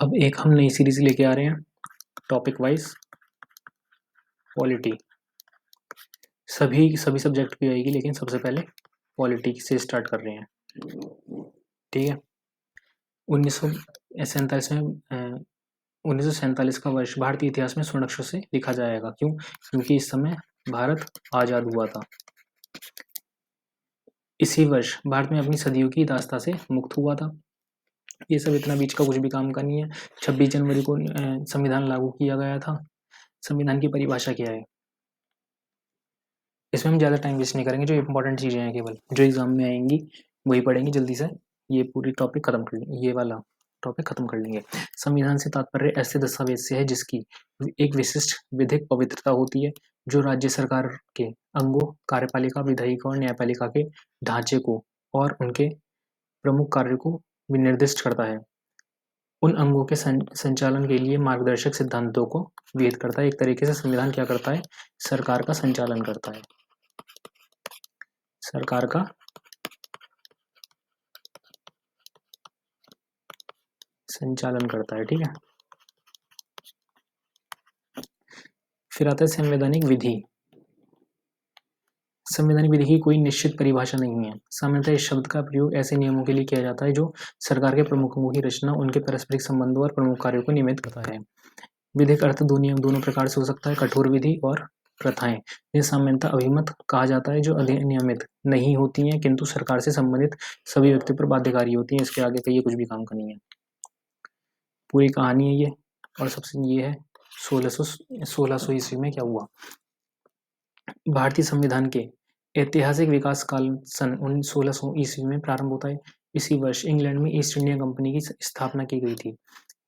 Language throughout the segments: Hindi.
अब एक हम नई सीरीज लेके आ रहे हैं टॉपिक वाइज पॉलिटी। सभी सब्जेक्ट भी आएगी, लेकिन सबसे पहले पॉलिटी से स्टार्ट कर रहे हैं। ठीक है। 1947 का वर्ष भारतीय इतिहास में स्वर्ण अक्षर से लिखा जाएगा। क्यों? क्योंकि इस समय भारत आजाद हुआ था। इसी वर्ष भारत में अपनी सदियों की दास्ता से मुक्त हुआ था। ये सब इतना बीच का कुछ भी काम का नहीं है। 26 जनवरी को संविधान लागू किया गया था। संविधान की परिभाषा क्या है? इसमें हम ज़्यादा टाइम वेस्ट नहीं करेंगे। जो इंपॉर्टेंट चीज़ें हैं केवल जो एग्जाम में आएंगी वही पढ़ेंगे जल्दी से। ये पूरी टॉपिक खत्म कर लेंगे, ये वाला टॉपिक खत्म कर लेंगे। संविधान से तात्पर्य ऐसे दस्तावेज से है जिसकी एक विशिष्ट विधिक पवित्रता होती है, जो राज्य सरकार के अंगों, कार्यपालिका, विधायिका और न्यायपालिका के ढांचे को और उनके प्रमुख कार्यों को विनिर्दिष्ट करता है। उन अंगों के संचालन के लिए मार्गदर्शक सिद्धांतों को विहित करता है। एक तरीके से संविधान क्या करता है? सरकार का संचालन करता है। सरकार का संचालन करता है। ठीक है। फिर आता है संवैधानिक विधि। संवैधानिक विधि की कोई निश्चित परिभाषा नहीं है। सामान्यतः इस शब्द का प्रयोग ऐसे नियमों के लिए किया जाता है जो सरकार के प्रमुख अंगों की रचना, उनके पारस्परिक संबंधों और प्रमुख कार्यों को नियमित करता है। विधिक अर्थ दोनों प्रकार से हो सकता है, कठोर विधि और प्रथाएं। इन्हें सामान्यतः अभिमत कहा जाता है, जो अधिनियमित नहीं होती हैं किंतु सरकार से संबंधित सभी व्यक्ति पर बाध्यकारी होती हैं। इसके आगे का ये कुछ भी काम का नहीं है। पूरी कहानी है ये। और सबसे ये है 1600 ईस्वी में क्या हुआ। भारतीय संविधान के ऐतिहासिक विकास काल सन 1600 ईस्वी में प्रारंभ होता है। इसी वर्ष इंग्लैंड में ईस्ट इंडिया कंपनी की स्थापना की गई थी।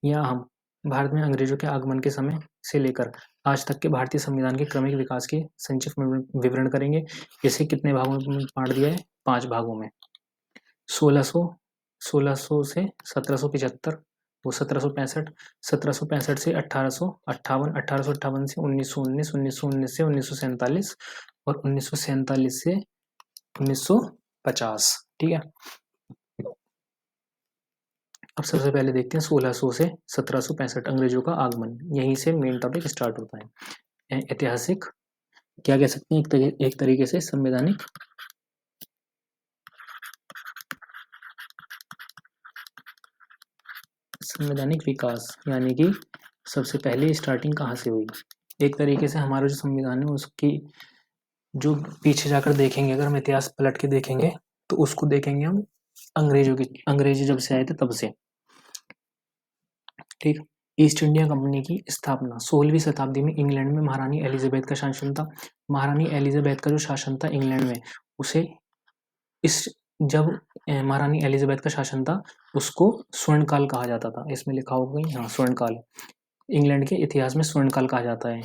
यहाँ हम भारत में अंग्रेजों के आगमन के समय से लेकर आज तक के भारतीय संविधान के क्रमिक विकास के संक्षिप्त विवरण करेंगे। इसे कितने भागों में बांट दिया है? 5 भागों में। 1600 से 1775, वो 1765, 1765 से 1858, 1858 से 1919, 1919 से 1947 और 1947 से 1950। ठीक है। अब सबसे पहले देखते हैं 1600 से 1765 अंग्रेजों का आगमन। यहीं से मेन टॉपिक स्टार्ट होता है। ऐतिहासिक क्या कह सकते हैं? एक तरीके से संवैधानिक विकास, यानी कि सबसे पहले स्टार्टिंग कहाँ से हुई। एक तरीके से हमारा जो संविधान है उसकी जो पीछे जाकर देखेंगे, अगर हम इतिहास पलट के देखेंगे तो उसको देखेंगे हम अंग्रेजी जब से आए थे तब से। ठीक। ईस्ट इंडिया कंपनी की स्थापना 16वीं शताब्दी में इंग्लैंड में महारानी एलिजाबेथ का शासन था। महारानी एलिजाबेथ का जो शासन था इंग्लैंड में, उसे जब महारानी एलिजाबेथ का शासन था उसको स्वर्णकाल कहा जाता था। इसमें लिखा होगा कहीं, हाँ, स्वर्णकाल। इंग्लैंड के इतिहास में स्वर्णकाल कहा जाता है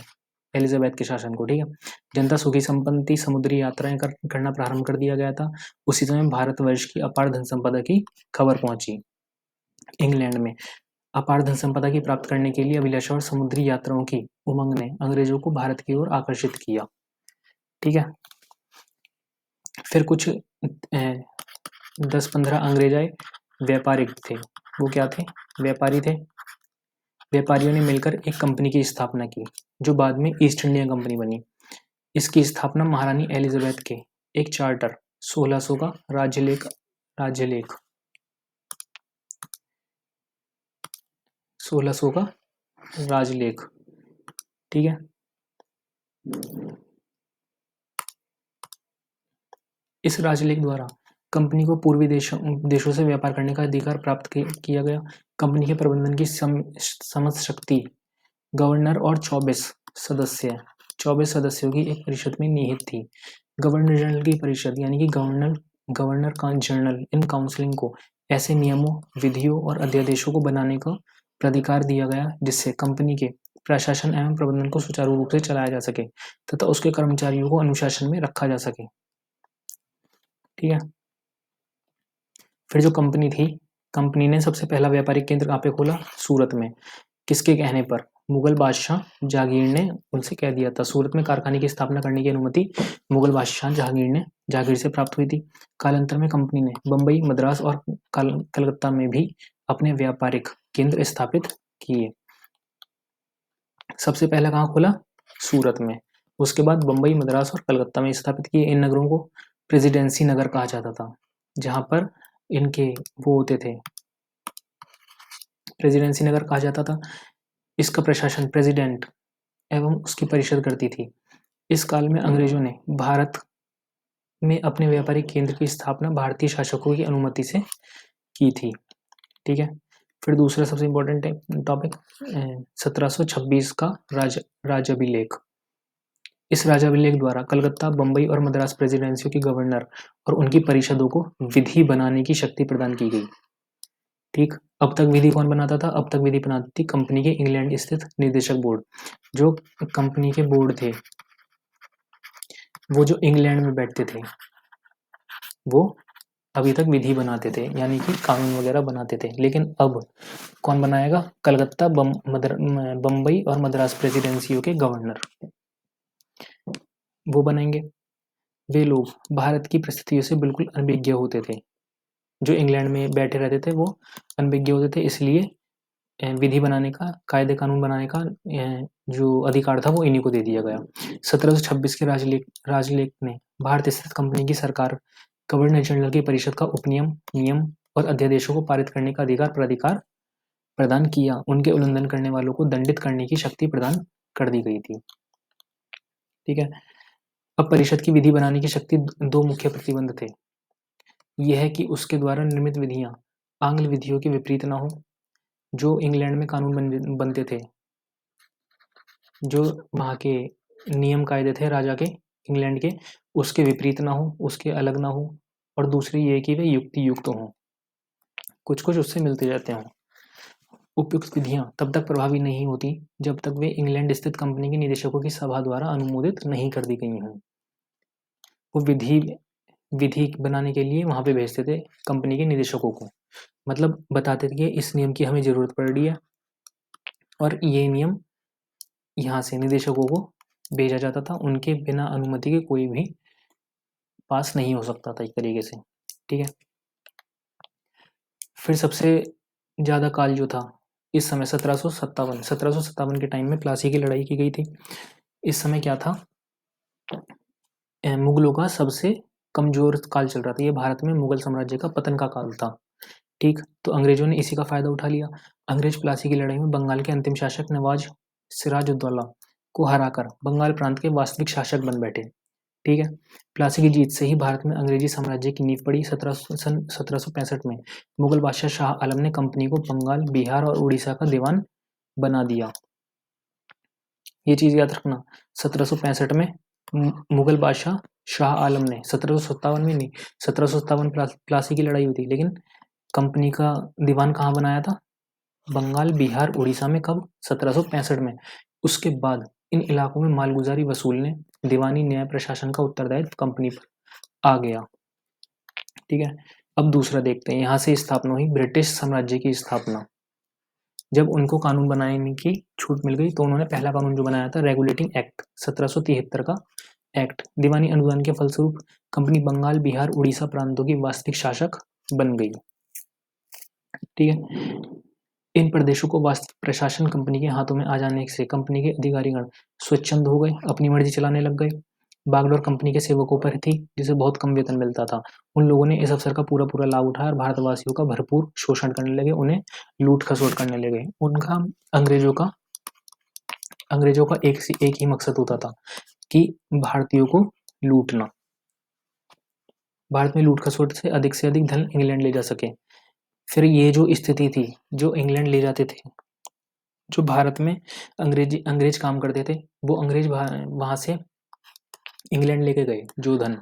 एलिजाबेथ के शासन को। ठीक है। जनता सुखी संपन्न थी, समुद्री यात्राएं करना प्रारंभ कर दिया गया था। उसी समय भारतवर्ष की अपार धन संपदा की खबर पहुंची। इंग्लैंड में अपार धन संपदा की प्राप्त करने के लिए अभिलाषा और समुद्री यात्राओं की उमंग ने अंग्रेजों को भारत की ओर आकर्षित किया। ठीक है। फिर कुछ 10-15 अंग्रेज आए, व्यापारिक थे। वो क्या थे? व्यापारी थे। व्यापारियों ने मिलकर एक कंपनी की स्थापना की जो बाद में ईस्ट इंडिया कंपनी बनी। इसकी स्थापना महारानी एलिजाबेथ के एक चार्टर 1600 का राज्यलेख 1600 का राजलेख। ठीक है। इस राजलेख द्वारा कंपनी को पूर्वी देशों से व्यापार करने का अधिकार प्राप्त किया गया। कंपनी के प्रबंधन की समस्त शक्ति गवर्नर और 24 सदस्यों की एक परिषद में निहित थी। गवर्नर जनरल की परिषद, यानी कि गवर्नर का जनरल इन काउंसिलिंग को ऐसे नियमों, विधियों और अध्यादेशों को बनाने का प्राधिकार दिया गया जिससे कंपनी के प्रशासन एवं प्रबंधन को सुचारू रूप से चलाया जा सके तथा उसके कर्मचारियों को अनुशासन में रखा जा सके। ठीक है। फिर जो कंपनी थी, कंपनी ने सबसे पहला व्यापारिक केंद्र कहाँ पे खोला? सूरत में। किसके कहने पर? मुगल बादशाह जहांगीर ने उनसे कह दिया था। सूरत में कारखाने की स्थापना करने की अनुमति मुगल बादशाह जहांगीर से प्राप्त हुई थी। कालांतर में कंपनी ने बम्बई, मद्रास और कलकत्ता में भी अपने व्यापारिक केंद्र स्थापित किए। सबसे पहला कहाँ खोला? सूरत में। उसके बाद बम्बई, मद्रास और कलकत्ता में स्थापित किए। इन नगरों को प्रेसिडेंसी नगर कहा जाता था, जहाँ पर इनके वो होते थे, प्रेसिडेंसी नगर कहा जाता था। इसका प्रशासन प्रेसिडेंट एवं उसकी परिषद करती थी। इस काल में अंग्रेजों ने भारत में अपने व्यापारिक केंद्र की स्थापना भारतीय शासकों की अनुमति से की थी। ठीक है। फिर दूसरा सबसे इम्पोर्टेंट टॉपिक 1726 का राजाभिलेख। इस राजाभिलेख द्वारा कलकत्ता, बम्बई और मद्रास प्रेसिडेंसियों के गवर्नर और उनकी परिषदों को विधि बनाने की शक्ति प्रदान की गई। ठीक। अब तक विधि कौन बनाता था? अब तक विधि बनाती थी कंपनी के इंग्लैंड स्थित निदेशक बोर्ड। जो कंपनी के बोर्ड थे, वो जो इंग्लैंड में बैठते थे, वो अभी तक विधि बनाते थे, यानी कि कानून वगैरह बनाते थे। लेकिन अब कौन बनाएगा? कलकत्ता, बम्बई और मद्रास प्रेसिडेंसियों के गवर्नर वो बनाएंगे। वे लोग भारत की परिस्थितियों से बिल्कुल अनभिज्ञ होते थे। जो इंग्लैंड में बैठे रहते थे वो अनभिज्ञ होते थे, इसलिए विधि बनाने का, कायदे कानून बनाने का जो अधिकार था वो इन्हीं को दे दिया गया। 1726 के राजलेख ने भारत स्थित कंपनी की सरकार, गवर्नर जनरल की परिषद का उपनियम, नियम और अध्यादेशों को पारित करने का अधिकार प्राधिकार प्रदान किया। उनके उल्लंघन करने वालों को दंडित करने की शक्ति प्रदान कर दी गई थी। ठीक है। अब परिषद की विधि बनाने की शक्ति दो मुख्य प्रतिबंध थे। यह है कि उसके द्वारा निर्मित विधियां आंग्ल विधियों के विपरीत ना हो। जो इंग्लैंड में कानून बनते थे, जो वहाँ के नियम कायदे थे राजा के, इंग्लैंड के, उसके विपरीत ना हो, उसके अलग ना हो। और दूसरी ये कि वे युक्ति युक्त हों, कुछ कुछ उससे मिलते जाते हों। उपयुक्त विधियां तब तक प्रभावी नहीं होती जब तक वे इंग्लैंड स्थित कंपनी के निदेशकों की सभा द्वारा अनुमोदित नहीं कर दी गई हों। वो विधि बनाने के लिए वहां पे भेजते थे कंपनी के निदेशकों को, मतलब बताते थे कि इस नियम की हमें जरूरत पड़ रही है और ये नियम यहाँ से निदेशकों को भेजा जाता था। उनके बिना अनुमति के कोई भी पास नहीं हो सकता था एक तरीके से। ठीक है। फिर सबसे ज़्यादा काल जो था इस समय 1757 के टाइम में प्लासी की लड़ाई की गई थी। इस समय क्या था? मुगलों का सबसे कमजोर काल चल रहा था। ये भारत में मुगल साम्राज्य का पतन का काल था। ठीक। तो अंग्रेजों ने इसी का फायदा उठा लिया। अंग्रेज प्लासी की लड़ाई में बंगाल के अंतिम शासक नवाज सिराजुद्दौला को हराकर बंगाल प्रांत के वास्तविक शासक बन बैठे। ठीक है। प्लासी की जीत से ही भारत में अंग्रेजी साम्राज्य की नींव पड़ी। 1765 में मुगल बादशाह शाह आलम ने कंपनी को बंगाल, बिहार और उड़ीसा का दीवान बना दिया। ये चीज याद रखना। 1765 में मुगल बादशाह शाह आलम ने, 1757 में नहीं, 1757 प्लासी की लड़ाई हुई थी, लेकिन कंपनी का दीवान कहाँ बनाया था? बंगाल, बिहार, उड़ीसा में। कब? 1765 में। उसके बाद इन इलाकों में मालगुजारी वसूलने, दीवानी न्याय प्रशासन का उत्तरदायित्व कंपनी पर आ गया। ठीक है। अब दूसरा देखते हैं। यहाँ से स्थापना हुई ब्रिटिश साम्राज्य की स्थापना। जब उनको कानून बनाने की छूट मिल गई तो उन्होंने पहला कानून जो बनाया था रेगुलेटिंग एक्ट 1773 का एक्ट। दीवानी अनुदान के फलस्वरूप कंपनी बंगाल, बिहार, उड़ीसा प्रांतों की वास्तविक शासक बन गई। ठीक है। इन प्रदेशों को वास्तविक प्रशासन कंपनी के हाथों में आ जाने से कंपनी के अधिकारीगण स्वच्छंद हो गए, अपनी मर्जी चलाने लग गए। बागडोर कंपनी के सेवकों पर थी, जिसे बहुत कम वेतन मिलता था। उन लोगों ने इस अवसर का पूरा पूरा लाभ उठाया और भारतवासियों का भरपूर शोषण करने लगे, उन्हें लूट खसोट करने लगे। उनका अंग्रेजों का एक ही मकसद होता था कि भारतीयों को लूटना, भारत में लूट खसोट से अधिक धन इंग्लैंड ले जा सके। फिर ये जो स्थिति थी, जो इंग्लैंड ले जाते थे, जो भारत में अंग्रेज काम करते थे, वो अंग्रेज वहां से इंग्लैंड लेके गए जो धन।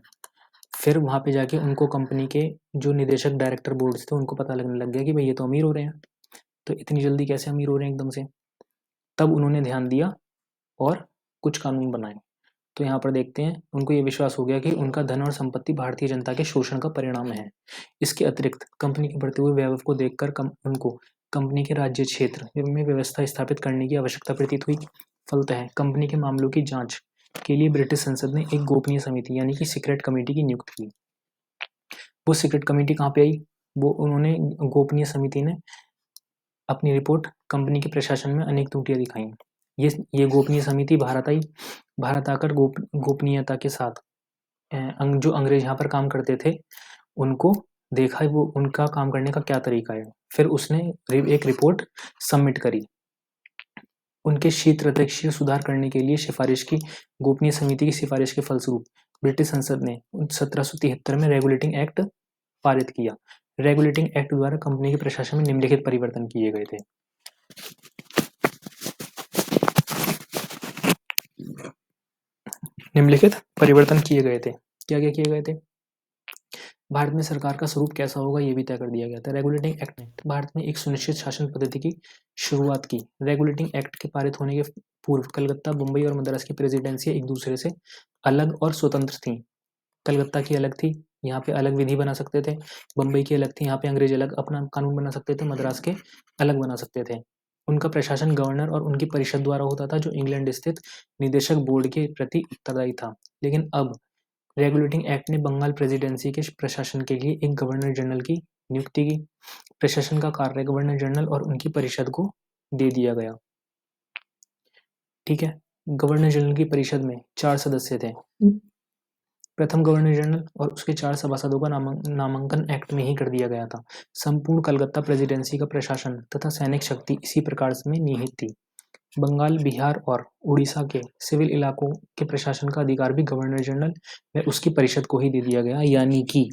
फिर वहां पे जाके उनको कंपनी के जो निदेशक, डायरेक्टर बोर्ड थे, उनको पता लगने लग गया कि भाई ये तो अमीर हो रहे हैं, तो इतनी जल्दी कैसे अमीर हो रहे हैं एकदम से। तब उन्होंने ध्यान दिया और कुछ कानून बनाए। तो यहाँ पर देखते हैं, उनको ये विश्वास हो गया कि उनका धन और संपत्ति भारतीय जनता के शोषण का परिणाम है। इसके अतिरिक्त कंपनी के बढ़ते हुए वैभव को देखकर उनको कंपनी के राज्य क्षेत्र में व्यवस्था स्थापित करने की आवश्यकता प्रतीत हुई। फलतः कंपनी के मामलों की जांच के लिए ब्रिटिश संसद ने एक गोपनीय समिति यानी कि सीक्रेट कमेटी की नियुक्ति की। वो सीक्रेट कमेटी कहाँ पे आई? वो उन्होंने गोपनीय समिति ने अपनी रिपोर्ट कंपनी के प्रशासन में अनेक त्रुटियां दिखाई। ये गोपनीय समिति भारत आकर गोपनीयता के साथ जो अंग्रेज यहाँ पर काम करते थे उनको देखा वो उनका काम करने का क्या तरीका है। फिर उसने एक रिपोर्ट सबमिट करी। उनके शीत रक्तक्षय सुधार करने के लिए सिफारिश की गोपनीय समिति की सिफारिश के फलस्वरूप ब्रिटिश संसद ने 1773 में रेगुलेटिंग एक्ट पारित किया। रेगुलेटिंग एक्ट द्वारा कंपनी के प्रशासन में निम्नलिखित परिवर्तन किए गए थे। निम्नलिखित परिवर्तन किए गए थे। क्या क्या किए गए थे? भारत में सरकार का स्वरूप कैसा होगा ये भी तय कर दिया गया था। रेगुलेटिंग एक्ट ने भारत में एक सुनिश्चित शासन पद्धति की शुरुआत की। रेगुलेटिंग एक्ट के पारित होने के पूर्व कलकत्ता, मुंबई और मद्रास की प्रेसिडेंसी एक दूसरे से अलग और स्वतंत्र थी। कलकत्ता की अलग थी, यहाँ पे अलग विधि बना सकते थे। बम्बई की अलग थी, यहाँ पे अंग्रेज अलग अपना कानून बना सकते थे। मद्रास के अलग बना सकते थे। उनका प्रशासन गवर्नर और उनकी परिषद द्वारा होता था, जो इंग्लैंड स्थित निदेशक बोर्ड के प्रति उत्तरदायी था। लेकिन अब रेगुलेटिंग एक्ट ने बंगाल प्रेसिडेंसी के प्रशासन के लिए एक गवर्नर जनरल की नियुक्ति की। प्रशासन का कार्य गवर्नर जनरल और उनकी परिषद को दे दिया गया। ठीक है, गवर्नर जनरल की परिषद में 4 सदस्य थे। प्रथम गवर्नर जनरल और उसके 4 सभासदों का नामांकन एक्ट में ही कर दिया गया था। संपूर्ण कलकत्ता प्रेसिडेंसी का प्रशासन तथा सैनिक शक्ति इसी प्रकार में निहित थी। बंगाल, बिहार और उड़ीसा के सिविल इलाकों के प्रशासन का अधिकार भी गवर्नर जनरल व उसकी परिषद को ही दे दिया गया। यानी कि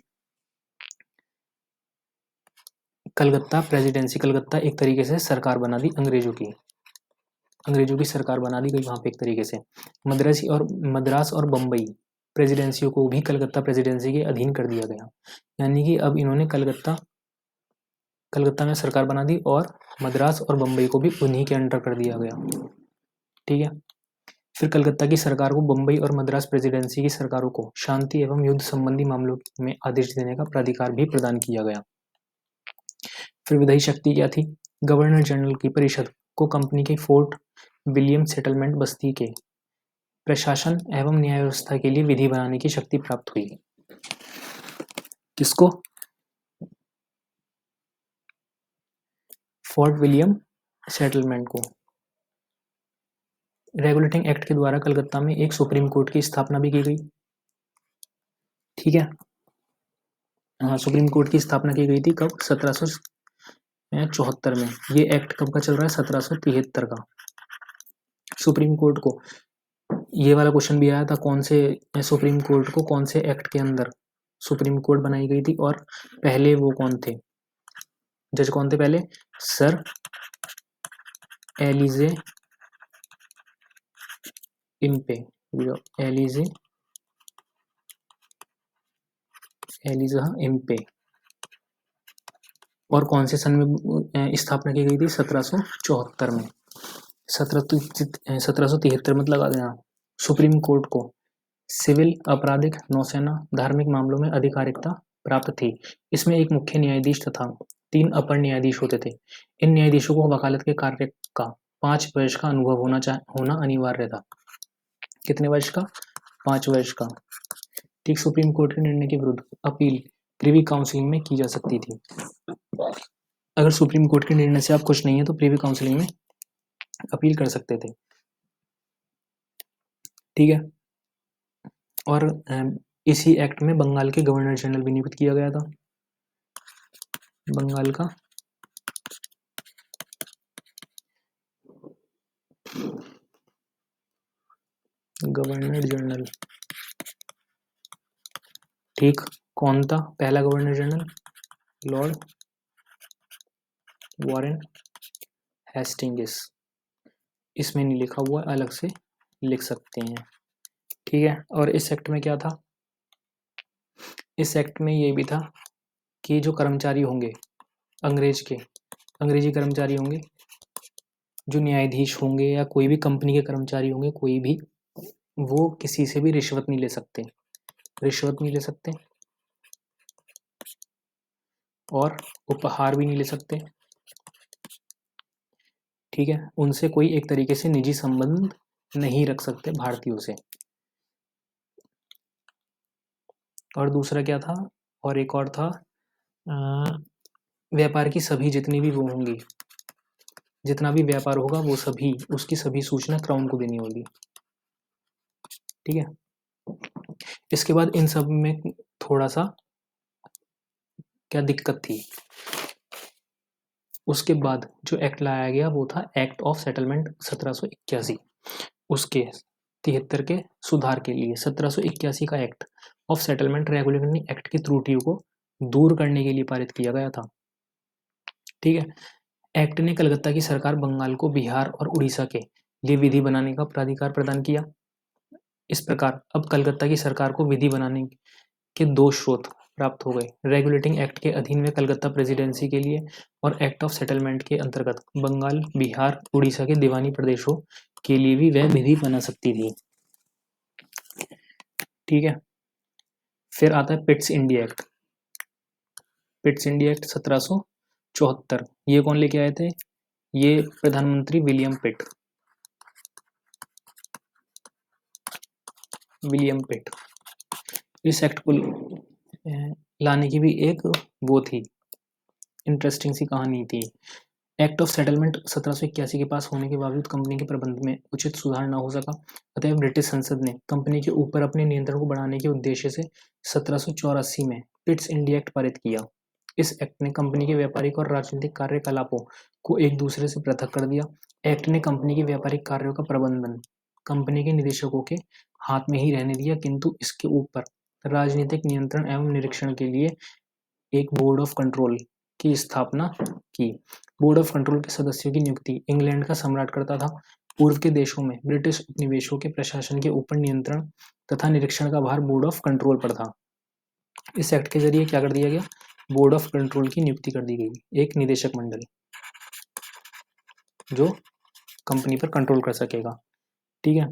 कलकत्ता प्रेसिडेंसी, कलकत्ता एक तरीके से सरकार बना दी अंग्रेजों की सरकार बना दी गई वहां पे एक तरीके से। मद्रास और बम्बई प्रेसिडेंसियों को भी कलकत्ता प्रेसिडेंसी के अधीन कर दिया गया। यानी कि अब इन्होंने कलकत्ता में सरकार बना दी और मद्रास और बम्बई को भी उन्हीं के अंडर कर दिया गया। ठीक है, फिर कलकत्ता की सरकार को बम्बई और मद्रास प्रेसिडेंसी की सरकारों को शांति एवं युद्ध संबंधी मामलों में आदेश देने का प्राधिकार भी प्रदान किया गया। फिर विधायी शक्ति क्या थी? गवर्नर जनरल की परिषद को कंपनी के फोर्ट विलियम सेटलमेंट बस्ती के प्रशासन एवं न्याय व्यवस्था के लिए विधि बनाने की शक्ति प्राप्त हुई। किसको? फोर्ट विलियम सेटलमेंट को। रेगुलेटिंग एक्ट के द्वारा कलकत्ता में एक सुप्रीम कोर्ट की स्थापना भी की गई। ठीक है, हाँ, सुप्रीम कोर्ट की स्थापना की गई थी। कब? 1774 में। ये एक्ट कब का चल रहा है? 1773 का। सुप्रीम कोर्ट को ये वाला क्वेश्चन भी आया था, कौन से सुप्रीम कोर्ट को कौन से एक्ट के अंदर सुप्रीम कोर्ट बनाई गई थी और पहले वो कौन थे, जज कौन थे पहले? Sir Elijah Impey, Elijah Impey. और कौन से सन में स्थापना की गई थी? 1774 में। 1773 मत लगा देना। सुप्रीम कोर्ट को सिविल, आपराधिक, नौसेना, धार्मिक मामलों में आधिकारिकता प्राप्त थी। इसमें एक मुख्य न्यायाधीश तथा 3 अपर न्यायाधीश होते थे। इन न्यायाधीशों को वकालत के कार्य का 5 वर्ष का अनुभव होना अनिवार्य था। कितने वर्ष का? 5 वर्ष का। ठीक, सुप्रीम कोर्ट के निर्णय के विरुद्ध अपील प्रिवी काउंसिलिंग में की जा सकती थी। अगर सुप्रीम कोर्ट के निर्णय से आप खुश नहीं है तो प्रिवी काउंसिलिंग में अपील कर सकते थे। ठीक है, और इसी एक्ट में बंगाल के गवर्नर जनरल भी नियुक्त किया गया था। बंगाल का गवर्नर जनरल। ठीक, कौन था पहला governor general? Lord Warren Hastings. इसमें नहीं लिखा हुआ, अलग से लिख सकते हैं। ठीक है, और इस एक्ट में क्या था? इस एक्ट में ये भी था कि जो कर्मचारी होंगे अंग्रेजी कर्मचारी होंगे, जो न्यायाधीश होंगे या कोई भी कंपनी के कर्मचारी होंगे, कोई भी, वो किसी से भी रिश्वत नहीं ले सकते और उपहार भी नहीं ले सकते। ठीक है, उनसे कोई एक तरीके से निजी संबंध नहीं रख सकते भारतीयों से। और दूसरा क्या था? और एक और था, व्यापार की सभी जितनी भी वो होंगी, जितना भी व्यापार होगा वो सभी उसकी सभी सूचना क्राउन को देनी होगी। ठीक है, इसके बाद इन सब में थोड़ा सा क्या दिक्कत थी, उसके बाद जो एक्ट लाया गया वो था एक्ट ऑफ सेटलमेंट 1781। उसके 73 के सुधार के लिए 1781 का act of settlement regulating act की त्रुटियों को दूर करने के लिए पारित किया गया था। ठीक है, एक्ट ने कलकत्ता की सरकार बंगाल को बिहार और उड़ीसा के लिए विधि बनाने का प्राधिकार प्रदान किया। इस प्रकार अब कलकत्ता की सरकार को विधि बनाने के दो स्रोत प्राप्त हो गए। रेगुलेटिंग एक्ट के अधीन में कलकत्ता प्रेसिडेंसी के लिए और एक्ट ऑफ सेटलमेंट के अंतर्गत बंगाल, बिहार, उड़ीसा के दीवानी प्रदेशों के लिए भी वह विधि बना सकती थी। ठीक है, फिर आता है Pitt's India act. Pitt's India act 1774। ये कौन लेके आए थे? ये प्रधानमंत्री विलियम पिट। इस एक्ट को लाने की भी एक वो थी, इंटरेस्टिंग सी कहानी थी। एक्ट ऑफ सेटलमेंट 1781 के पास होने के बावजूद कंपनी के प्रबंध में उचित सुधार न हो सका, अतः ब्रिटिश संसद ने कंपनी के ऊपर अपने नियंत्रण को बढ़ाने के उद्देश्य से 1784 में पिट्स इंडिया एक्ट पारित किया। इस एक्ट ने कंपनी के व्यापारिक और राजनीतिक कार्यकलापों को एक दूसरे से पृथक कर दिया। एक्ट ने कंपनी के व्यापारिक कार्यों का प्रबंधन कंपनी के निदेशकों के हाथ में ही रहने दिया, किंतु इसके ऊपर राजनीतिक नियंत्रण एवं निरीक्षण के लिए एक बोर्ड ऑफ कंट्रोल की स्थापना की। बोर्ड ऑफ कंट्रोल के सदस्यों की नियुक्ति इंग्लैंड का सम्राट करता था। पूर्व के देशों में ब्रिटिश उपनिवेशों के प्रशासन के ऊपर नियंत्रण तथा निरीक्षण का भार बोर्ड ऑफ कंट्रोल पर था। इस एक्ट के जरिए क्या कर दिया गया? बोर्ड ऑफ कंट्रोल की नियुक्ति कर दी गई, एक निदेशक मंडल जो कंपनी पर कंट्रोल कर सकेगा। ठीक है,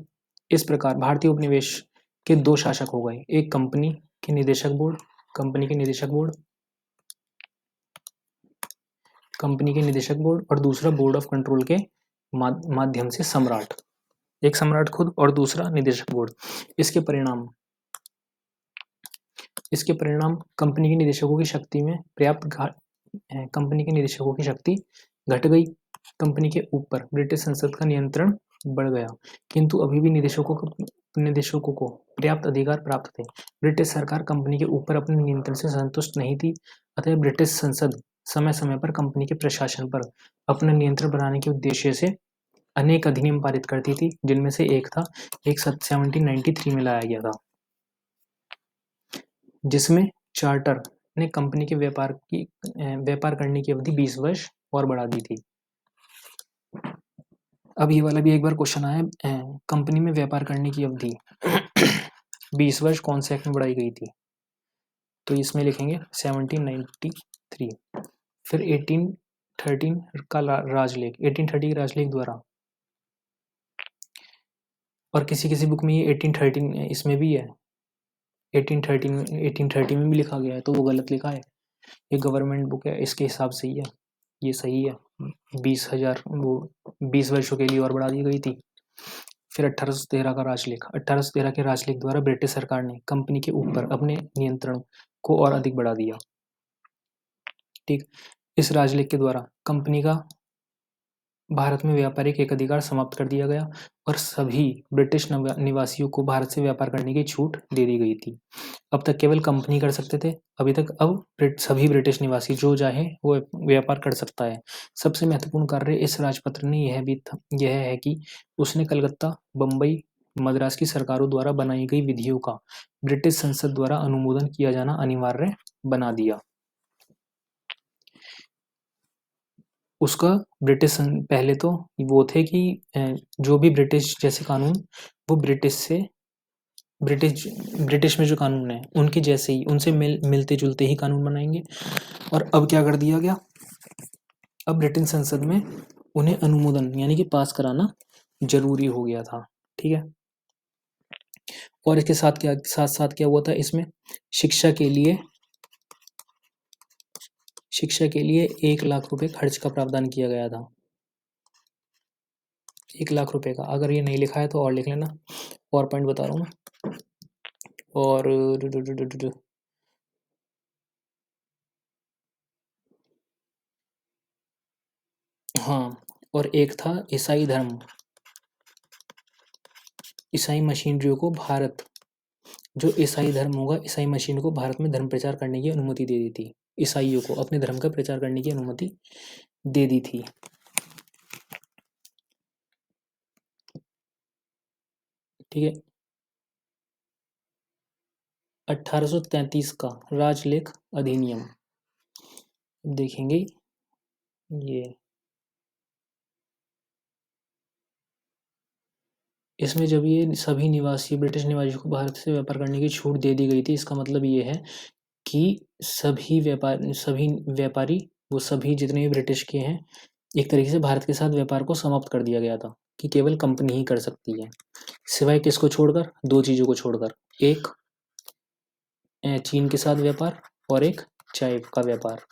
इस प्रकार भारतीय उपनिवेश के दो शासक हो गए, एक कंपनी के निदेशक बोर्ड, कंपनी के निदेशक बोर्ड, कंपनी के निदेशक बोर्ड, और दूसरा बोर्ड ऑफ कंट्रोल के माध्यम से सम्राट, एक सम्राट खुद और दूसरा निदेशक बोर्ड। इसके परिणाम कंपनी के निदेशकों की शक्ति में कंपनी के निदेशकों की शक्ति घट गई। कंपनी के ऊपर ब्रिटिश संसद का नियंत्रण बढ़ गया, किंतु अभी भी निदेशकों को पर्याप्त अधिकार प्राप्त थे। ब्रिटिश सरकार कंपनी के ऊपर अपने नियंत्रण से संतुष्ट नहीं थी, अतः ब्रिटिश संसद समय समय पर कंपनी के प्रशासन पर अपना नियंत्रण बनाने के उद्देश्य से अनेक अधिनियम पारित करती थी, जिनमें से एक था 1793 में लाया गया था, जिसमें चार्टर ने कंपनी के व्यापार करने की अवधि 20 वर्ष और बढ़ा दी थी। अब ये वाला भी एक बार क्वेश्चन आया, कंपनी में व्यापार करने की अवधि 20 वर्ष कौन से एक्ट में बढ़ाई गई थी? तो इसमें लिखेंगे 1793। फिर 1813 का राजलेख, 1830 के राजलेख द्वारा, और किसी किसी बुक में ये 1813 इसमें भी है, 1830 में भी लिखा गया है, तो वो गलत लिखा है। ये गवर्नमेंट बुक है, इसके हिसाब से ही है, ये सही है। 20 वर्षों के लिए और बढ़ा दी गई थी। फिर 1813 का राजलेख, 1813 के राजलेख द्वारा ब्रिटिश सरकार ने कंपनी के ऊपर अपने नियंत्रण को और अधिक बढ़ा दिया। ठीक, इस राजलेख के द्वारा कंपनी का भारत में व्यापारिक एकाधिकार समाप्त कर दिया गया और सभी ब्रिटिश निवासियों को भारत से व्यापार करने की छूट दे दी गई थी। अब तक केवल कंपनी कर सकते थे, अभी तक अब सभी ब्रिटिश निवासी जो चाहे वो व्यापार कर सकता है। सबसे महत्वपूर्ण कार्य इस राजपत्र ने यह है कि उसने कलकत्ता, बम्बई, मद्रास की सरकारों द्वारा बनाई गई विधियों का ब्रिटिश संसद द्वारा अनुमोदन किया जाना अनिवार्य बना दिया। उसका पहले तो वो थे कि जो भी ब्रिटिश जैसे कानून, वो ब्रिटिश में जो कानून है उनके जैसे ही, उनसे मिलते जुलते ही कानून बनाएंगे। और अब क्या कर दिया गया, अब ब्रिटेन संसद में उन्हें अनुमोदन यानी कि पास कराना जरूरी हो गया था। ठीक है, और इसके साथ साथ क्या हुआ था, इसमें शिक्षा के लिए 1 लाख रुपए खर्च का प्रावधान किया गया था। 1 लाख रुपए का, अगर ये नहीं लिखा है तो और लिख लेना, और पॉइंट बता रहा हूँ मैं। और हाँ, और एक था ईसाई धर्म। ईसाई मशीनरियों को भारत, जो ईसाई धर्म होगा, ईसाई मशीन को भारत में धर्म प्रचार करने की अनुमति दे दी थी। ईसाइयों को अपने धर्म का प्रचार करने की अनुमति दे दी थी। ठीक है। 1833 का राजलेख अधिनियम देखेंगे। ये इसमें जब ये सभी निवासी ब्रिटिश निवासियों को भारत से व्यापार करने की छूट दे दी गई थी, इसका मतलब ये है कि सभी व्यापारी वो सभी जितने भी ब्रिटिश के हैं, एक तरीके से भारत के साथ व्यापार को समाप्त कर दिया गया था कि केवल कंपनी ही कर सकती है, सिवाय किसको छोड़कर, दो चीजों को छोड़कर, एक चीन के साथ व्यापार और एक चाय का व्यापार।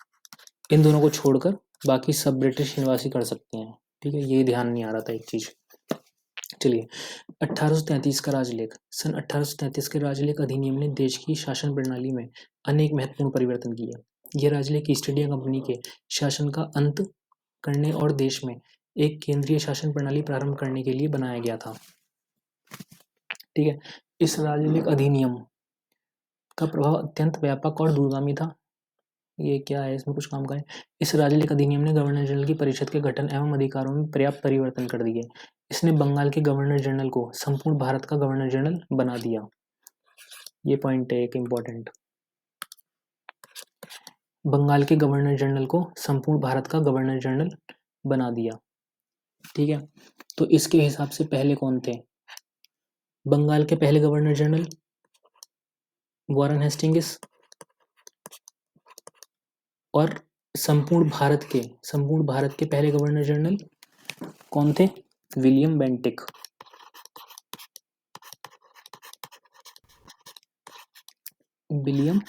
इन दोनों को छोड़कर बाकी सब ब्रिटिश निवासी कर सकते हैं। ठीक है, ये ध्यान नहीं आ रहा था एक चीज। चलिए, 1833 का राजलेख। सन 1833 के राजलेख अधिनियम ने देश की शासन प्रणाली में अनेक महत्वपूर्ण परिवर्तन किए। यह राजलेख ईस्ट इंडिया कंपनी के शासन का अंत करने और देश में एक केंद्रीय शासन प्रणाली प्रारंभ करने के लिए बनाया गया था। ठीक है, इस राजलेख अधिनियम का प्रभाव अत्यंत व्यापक और दूरगामी था। ये क्या है, इसमें कुछ काम का है। इस राजलेख अधिनियम ने गवर्नर जनरल की परिषद के गठन एवं अधिकारों में पर्याप्त परिवर्तन कर दिए। इसने बंगाल के गवर्नर जनरल को संपूर्ण भारत का गवर्नर जनरल बना दिया। ये पॉइंट है एक इम्पोर्टेंट। बंगाल के गवर्नर जनरल को संपूर्ण भारत का गवर्नर जनरल बना दिया। ठीक है, तो इसके हिसाब से पहले कौन थे? बंगाल के पहले गवर्नर जनरल वॉरेन हेस्टिंग्स, और संपूर्ण भारत के पहले गवर्नर जनरल कौन थे? William Bentinck. William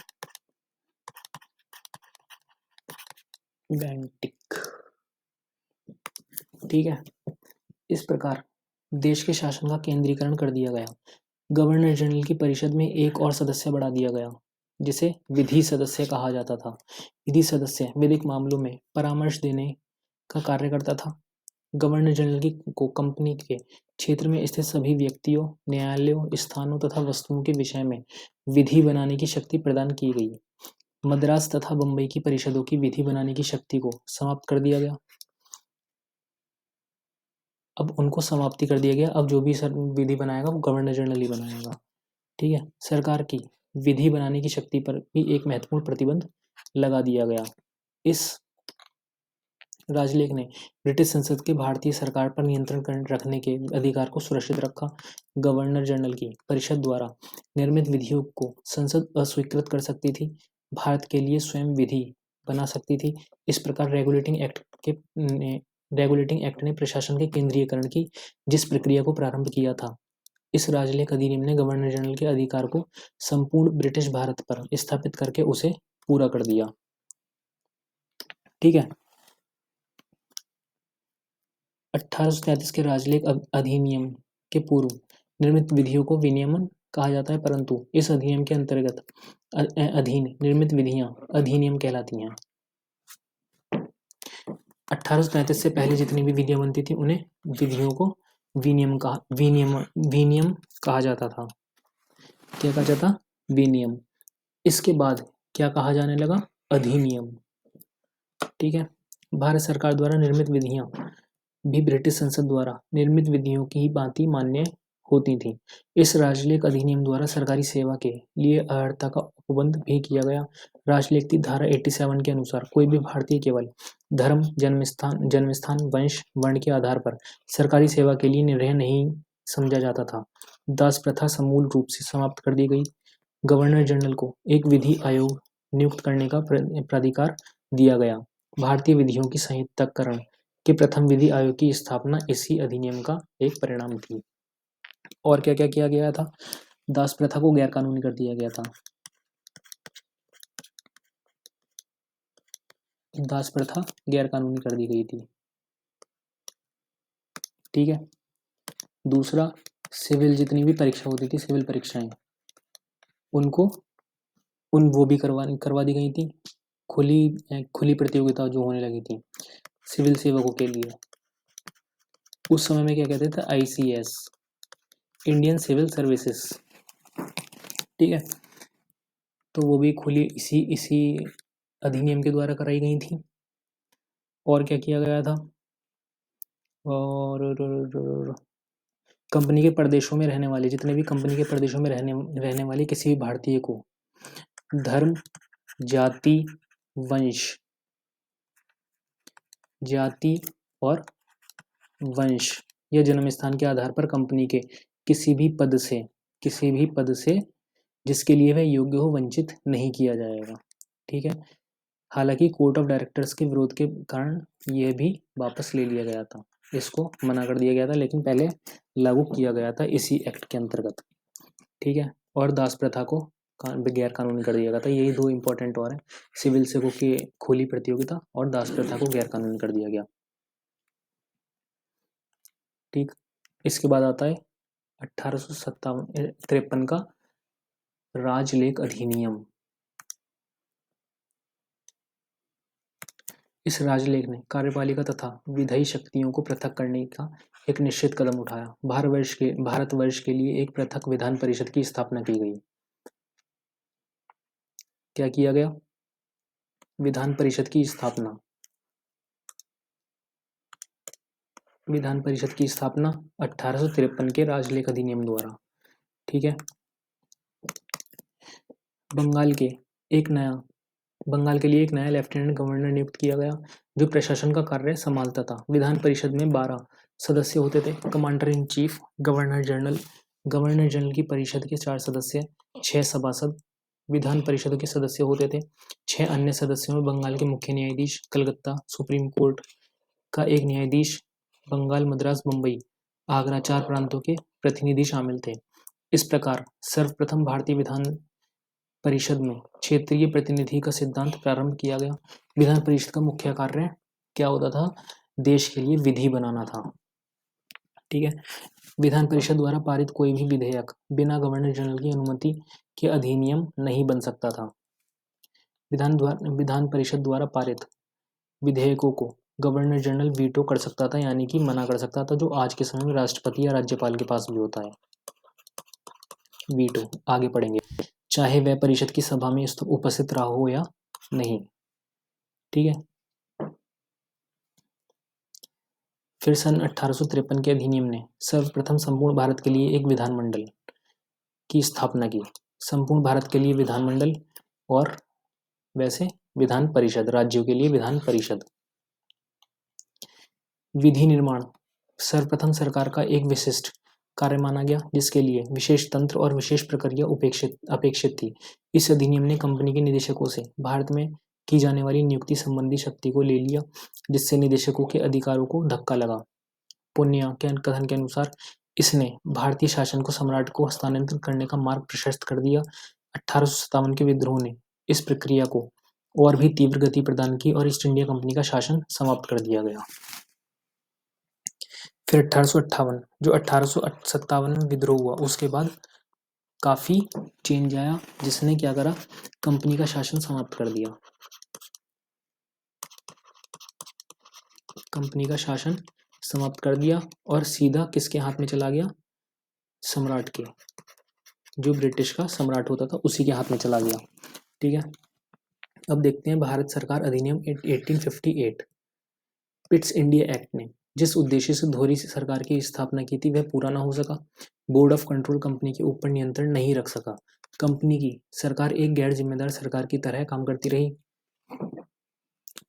Bentinck. ठीक है, इस प्रकार देश के शासन का केंद्रीकरण कर दिया गया। गवर्नर जनरल की परिषद में एक और सदस्य बढ़ा दिया गया, जिसे विधि सदस्य कहा जाता था। विधि सदस्य विधिक मामलों में परामर्श देने का कार्य करता था। गवर्नर जनरल को कंपनी के क्षेत्र में स्थित सभी व्यक्तियों, न्यायालयों, स्थानों तथा वस्तुओं के विषय में विधि बनाने की शक्ति प्रदान की गई। मद्रास तथा बंबई की परिषदों की विधि बनाने की शक्ति को समाप्त कर दिया गया। अब उनको समाप्ति कर दिया गया। अब जो भी विधि बनाएगा वो गवर्नर जनरल ही बनाएगा। ठीक है, सरकार की विधि बनाने की शक्ति पर भी एक महत्वपूर्ण प्रतिबंध लगा दिया गया। इस राजलेख ने ब्रिटिश संसद के भारतीय सरकार पर नियंत्रण रखने के अधिकार को सुरक्षित रखा। गवर्नर जनरल की परिषद द्वारा निर्मित विधियों को संसद अस्वीकृत कर सकती थी, भारत के लिए स्वयं विधि बना सकती थी। इस प्रकार रेगुलेटिंग एक्ट ने प्रशासन के केंद्रीयकरण की जिस प्रक्रिया को प्रारंभ किया था, इस राजलेख अधिनियम ने गवर्नर जनरल के अधिकार को संपूर्ण ब्रिटिश भारत पर स्थापित करके उसे पूरा कर दिया। ठीक है, 1833 के राजलेख अधिनियम के पूर्व निर्मित विधियों को विनियमन कहा जाता है, परंतु इस अधिनियम के अंतर्गत अधीन निर्मित विधियां अधिनियम कहलाती हैं। 1833 से पहले जितनी भी विधियां बनती थी उन्हें विधियों को विनियम कहा जाता था। क्या कहा जाता? विनियम। इसके बाद क्या कहा जाने लगा? अधिनियम। ठीक है, भारत सरकार द्वारा निर्मित विधियां भी ब्रिटिश संसद द्वारा निर्मित विधियों की ही भांति मान्य होती थी। इस राजलेख अधिनियम द्वारा सरकारी सेवा के लिए अर्हता का उपबंध भी किया गया। राजलेख की धारा 87 के अनुसार कोई भी भारतीय केवल धर्म, जन्मस्थान, वंश, वर्ण के आधार पर सरकारी सेवा के लिए निर्णय नहीं समझा जाता था। दास प्रथा समूल रूप से समाप्त कर दी गई। गवर्नर जनरल को एक विधि आयोग नियुक्त करने का प्राधिकार दिया गया। भारतीय विधियों की संहिताकरण के प्रथम विधि आयोग की स्थापना इसी अधिनियम का एक परिणाम थी। और क्या क्या किया गया था? दास प्रथा को गैर कानूनी कर दिया गया था। दास प्रथा गैर कानूनी कर दी गई थी। ठीक है, दूसरा, सिविल जितनी भी परीक्षा होती थी, सिविल परीक्षाएं, उनको वो भी करवा दी गई थी। खुली प्रतियोगिता जो होने लगी थी सिविल सेवकों के लिए। उस समय में क्या कहते थे, ICS, इंडियन सिविल सर्विसेज, ठीक है। तो वो भी खुली इसी इसी अधिनियम के द्वारा कराई गई थी। और क्या किया गया था, और कंपनी के प्रदेशों में रहने वाले, जितने भी कंपनी के प्रदेशों में रहने वाले किसी भी भारतीय को धर्म, जाति, और वंश या जन्म स्थान के आधार पर कंपनी के किसी भी पद से जिसके लिए वह योग्य हो वंचित नहीं किया जाएगा, ठीक है। हालांकि कोर्ट ऑफ डायरेक्टर्स के विरोध के कारण यह भी वापस ले लिया गया था, इसको मना कर दिया गया था, लेकिन पहले लागू किया गया था इसी एक्ट के अंतर्गत, ठीक है। और दास प्रथा को गैर कानूनी कर दिया गया था। यही दो इंपॉर्टेंट और हैं, सिविल सेवकों की खुली प्रतियोगिता और दास प्रथा को गैर कानूनी कर दिया गया, ठीक। इसके बाद आता है 1853 का राजलेख अधिनियम। इस राजलेख ने कार्यपालिका तथा विधायी शक्तियों को पृथक करने का एक निश्चित कदम उठाया। भारतवर्ष के लिए एक पृथक विधान परिषद की स्थापना की गई। क्या किया गया, विधान परिषद की स्थापना। विधान परिषद की स्थापना 1853 के राजलेख अधिनियम द्वारा, ठीक है। बंगाल के लिए एक नया लेफ्टिनेंट गवर्नर नियुक्त किया गया, जो प्रशासन का कार्य संभालता था। विधान परिषद में 12 सदस्य होते थे, commander in chief, governor general की परिषद के 4 सदस्य, 6 सभासद विधान परिषद के सदस्य होते थे। 6 अन्य सदस्यों में बंगाल के मुख्य न्यायाधीश, कलकत्ता सुप्रीम कोर्ट का एक न्यायाधीश, बंगाल, मद्रास, बम्बई, आगरा 4 प्रांतों के प्रतिनिधि शामिल थे। इस प्रकार सर्वप्रथम भारतीय विधान परिषद में क्षेत्रीय प्रतिनिधि का सिद्धांत प्रारंभ किया गया। विधान परिषद का मुख्य कार्य क्या होता था, देश के लिए विधि बनाना था, ठीक है। विधान परिषद द्वारा पारित कोई भी विधेयक बिना गवर्नर जनरल की अनुमति के अधिनियम नहीं बन सकता था। विधान परिषद द्वारा पारित विधेयकों को गवर्नर जनरल वीटो कर सकता था, यानी कि मना कर सकता था, जो आज के समय में राष्ट्रपति या राज्यपाल के पास भी होता है, वीटो। आगे पढ़ेंगे, चाहे वह परिषद की सभा में उपस्थित रहा हो या नहीं, ठीक है। फिर सन 1853 के अधिनियम ने सर्वप्रथम संपूर्ण भारत के लिए एक विधानमंडल की स्थापना की। संपूर्ण भारत के लिए विधानमंडल, और वैसे विधान परिषद, राज्यों के लिए विधान परिषद। विधि निर्माण सर्वप्रथम सरकार का एक विशिष्ट कार्य माना गया, जिसके लिए विशेष तंत्र और विशेष प्रक्रिया अपेक्षित थी। इस अधिनियम ने कंपनी के निदेशकों से भारत में की जाने वाली नियुक्ति संबंधी शक्ति को ले लिया, जिससे निदेशकों के अधिकारों को धक्का लगा। पुनिया के कथन के अनुसार इसने भारतीय शासन को सम्राट को हस्तांतरित करने का मार्ग प्रशस्त कर दिया। 1857 के विद्रोह ने इस प्रक्रिया को और भी तीव्र गति प्रदान की और ईस्ट इंडिया कंपनी का शासन समाप्त कर दिया गया। फिर 1858, जो 1857 में विद्रोह हुआ, उसके बाद काफी चेंज आया, जिसने क्या करा, कंपनी का शासन समाप्त कर दिया। कंपनी का शासन समाप्त कर दिया और सीधा किसके हाथ में चला गया, सम्राट के, जो ब्रिटिश का सम्राट होता था उसी के हाथ में चला गया, ठीक है। अब देखते हैं भारत सरकार अधिनियम 1858। पिट्स इंडिया एक्ट ने जिस उद्देश्य से दोहरी सरकार की स्थापना की थी, वह पूरा ना हो सका। बोर्ड ऑफ कंट्रोल कंपनी के ऊपर नियंत्रण नहीं रख सका। कंपनी की सरकार एक गैर जिम्मेदार सरकार की तरह काम करती रही।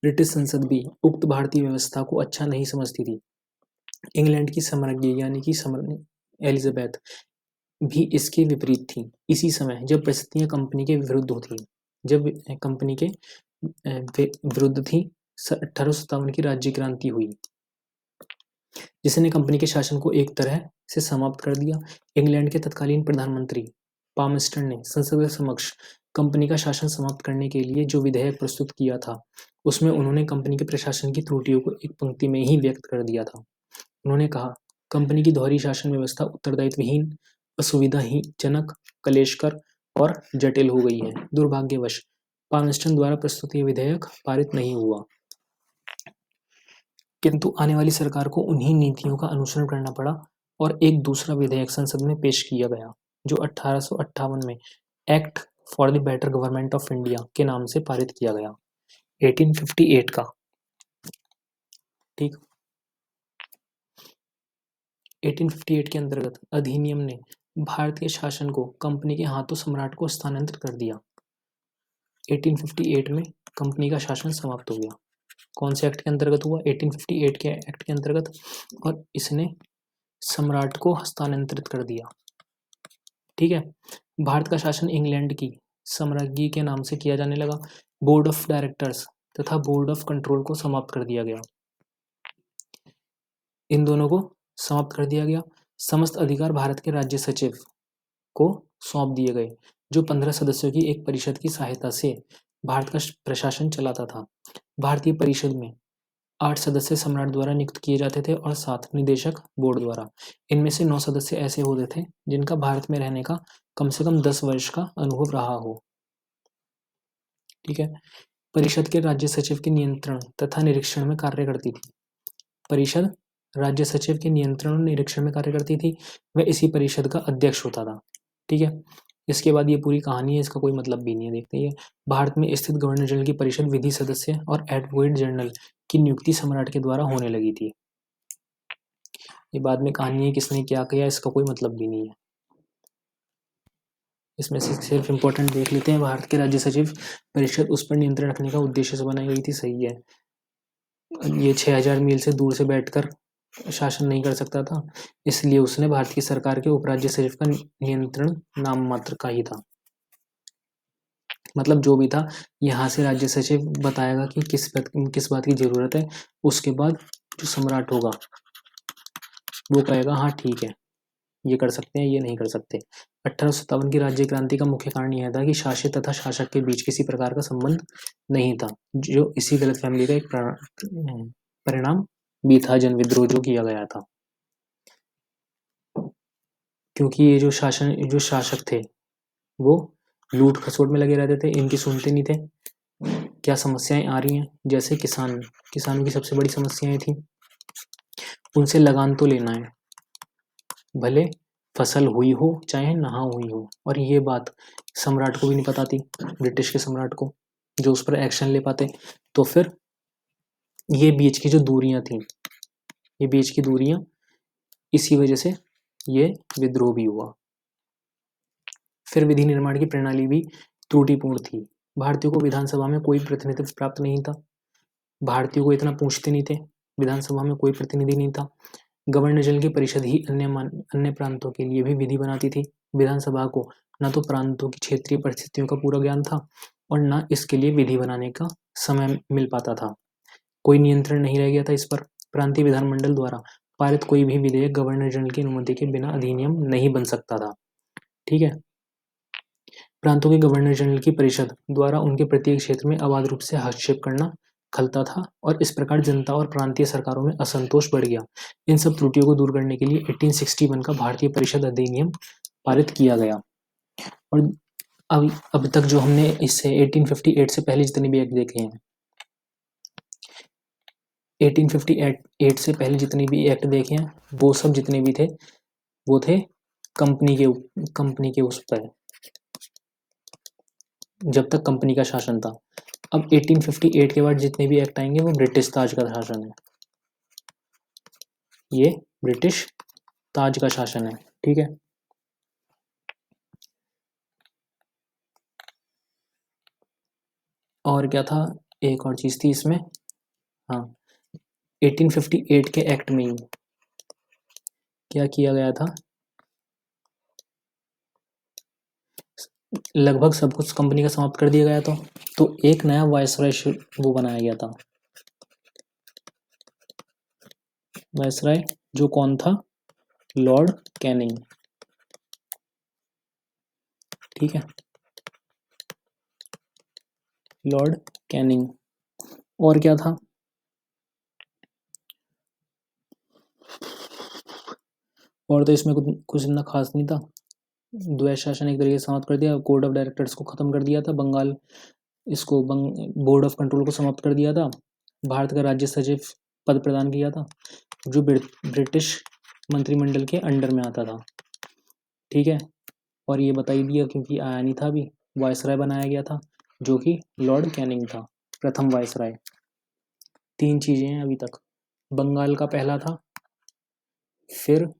ब्रिटिश संसद भी उक्त भारतीय व्यवस्था को अच्छा नहीं समझती थी। इंग्लैंड की सम्राज्ञी यानी कि एलिजाबेथ भी इसके विपरीत थी। इसी समय जब परिस्थितियां कंपनी के विरुद्ध थी, 1857 की राज्य क्रांति हुई, जिसने कंपनी के शासन को एक तरह से समाप्त कर दिया। इंग्लैंड के तत्कालीन प्रधानमंत्री पामस्टन ने संसद के समक्ष कंपनी का शासन समाप्त करने के लिए जो विधेयक प्रस्तुत किया था, उसमें उन्होंने कंपनी के प्रशासन की त्रुटियों को एक पंक्ति में ही व्यक्त कर दिया था। उन्होंने कहा, कंपनी की दोहरी शासन व्यवस्था उत्तरदायित्वहीन, असुविधाजनक, क्लेशकर और जटिल हो गई है। दुर्भाग्यवश पामस्टन द्वारा प्रस्तुत यह विधेयक पारित नहीं हुआ। किंतु आने वाली सरकार को उन्हीं नीतियों का अनुसरण करना पड़ा और एक दूसरा विधेयक संसद में पेश किया गया, जो 1858 में act for the better government of India के नाम से पारित किया गया, 1858 का। ठीक, 1858 के अंतर्गत अधिनियम ने भारत के शासन को कंपनी के हाथों सम्राट को हस्तांतरित कर दिया। 1858 में कंपनी का शासन समाप्त हो गया। कौन से एक्ट के अंतर्गत हुआ? 1858 के एक्ट के अंतर्गत, और इसने सम्राट को हस्तांतरित कर दिया। ठीक है, भारत का शासन इंग्लैंड की साम्राज्ञी के नाम से किया जाने लगा। बोर्ड ऑफ डायरेक्टर्स तथा बोर्ड ऑफ कंट्रोल को समाप्त कर दिया गया। इन दोनों को समाप्त कर दिया गया। समस्त अधिकार भारत के राज्य सचिव को सौंप दिए गए, जो 15 सदस्यों की एक परिषद की सहायता से भारत का प्रशासन चलाता था। भारतीय परिषद में 8 सदस्य सम्राट द्वारा नियुक्त किए जाते थे और 7 निदेशक बोर्ड द्वारा। इनमें से 9 सदस्य ऐसे होते थे जिनका भारत में रहने का कम से कम 10 वर्ष का अनुभव रहा हो। ठीक है, परिषद के राज्य सचिव के नियंत्रण तथा निरीक्षण में कार्य करती थी। परिषद राज्य सचिव के नियंत्रण और निरीक्षण में कार्य करती थी। वह इसी परिषद का अध्यक्ष होता था। ठीक है, इसके बाद ये पूरी कहानी है, इसका कोई मतलब भी नहीं है। देखते हैं, भारत में स्थित गवर्नर जनरल की परिषद विधि सदस्य और एडवोकेट जनरल की नियुक्ति सम्राट के द्वारा होने लगी थी। ये बाद में कहानी है, किसने क्या किया इसका कोई मतलब भी नहीं है। इसमें से सिर्फ इम्पोर्टेंट देख लेते हैं। भारत के राज्य सचिव परिषद उस पर नियंत्रण रखने का उद्देश्य से बनाई गई थी। सही है, ये 6000 मील से दूर से बैठकर शासन नहीं कर सकता था, इसलिए उसने भारत की सरकार के उपराज्य सचिव का नियंत्रण नाम मात्र का ही था। मतलब जो भी था, यहाँ से राज्य सचिव बताएगा कि किस बात की जरूरत है, उसके बाद जो सम्राट होगा वो कहेगा हाँ ठीक है, ये कर सकते हैं, ये नहीं कर सकते। 1857 की राज्य क्रांति का मुख्य कारण यह था कि शासित तथा शासक के बीच किसी प्रकार का संबंध नहीं था, जो इसी गलतफहमी का एक परिणाम भी था, जन विद्रोह जो किया गया था। क्योंकि ये जो शासक थे वो लूट खसोट में लगे रहते थे, इनकी सुनते नहीं थे। क्या समस्याएं आ रही हैं, जैसे किसानों की सबसे बड़ी समस्याएं थी, उनसे लगान तो लेना है, भले फसल हुई हो चाहे ना हुई हो। और ये बात सम्राट को भी नहीं पता थी, ब्रिटिश के सम्राट को, जो उस पर एक्शन ले पाते। तो फिर ये बीच की जो दूरियां थी, ये बीच की दूरियां, इसी वजह से ये विद्रोह भी हुआ। फिर विधि निर्माण की प्रणाली भी त्रुटिपूर्ण थी। भारतीयों को विधानसभा में कोई प्रतिनिधित्व प्राप्त नहीं था। भारतीयों को इतना पूछते नहीं थे, विधानसभा में कोई प्रतिनिधि नहीं था। गवर्नर जनरल की परिषद ही अन्य प्रांतों के लिए भी विधि बनाती थी। विधानसभा को न तो प्रांतों की क्षेत्रीय परिस्थितियों का पूरा ज्ञान था और न इसके लिए विधि बनाने का समय मिल पाता था। कोई नियंत्रण नहीं रह गया था इस पर। प्रांतीय विधानमंडल द्वारा पारित कोई भी विधेयक गवर्नर जनरल की अनुमति के बिना अधिनियम नहीं बन सकता था। ठीक है, प्रांतों के गवर्नर जनरल की परिषद द्वारा उनके प्रत्येक क्षेत्र में अबाध रूप से हस्तक्षेप करना खलता था और इस प्रकार जनता और प्रांतीय सरकारों में असंतोष बढ़ गया। इन सब त्रुटियों को दूर करने के लिए 1861 का भारतीय परिषद अधिनियम पारित किया गया। और अब तक जो हमने इससे 1858 से पहले जितने भी एक्ट देखे हैं, 1858 से पहले जितने भी एक्ट देखे हैं, वो सब जितने भी थे वो थे कंपनी के उस पर, जब तक कंपनी का शासन था। अब 1858 के बाद जितने भी एक्ट आएंगे वो ब्रिटिश ताज का शासन है। ये ब्रिटिश ताज का शासन है। ठीक है, और क्या था, एक और चीज थी इसमें, हाँ, 1858 के एक्ट में ही क्या किया गया था, लगभग सब कुछ कंपनी का समाप्त कर दिया गया था। तो एक नया वायसराय वो बनाया गया था, वायसराय, जो कौन था, लॉर्ड कैनिंग। ठीक है, लॉर्ड कैनिंग। और क्या था, और तो इसमें कुछ इतना खास नहीं था। द्वैत शासन एक तरीके से समाप्त कर दिया, कोड ऑफ डायरेक्टर्स को खत्म कर दिया था, बोर्ड ऑफ कंट्रोल को समाप्त कर दिया था, भारत का राज्य सचिव पद प्रदान किया था, जो ब्रिटिश मंत्रिमंडल के अंडर में आता था। ठीक है, और ये बता ही दिया क्योंकि आया नहीं था अभी, वायसराय बनाया गया था जो कि लॉर्ड कैनिंग था, प्रथम वायसराय। 3 चीजें हैं अभी तक, बंगाल का पहला था, फिर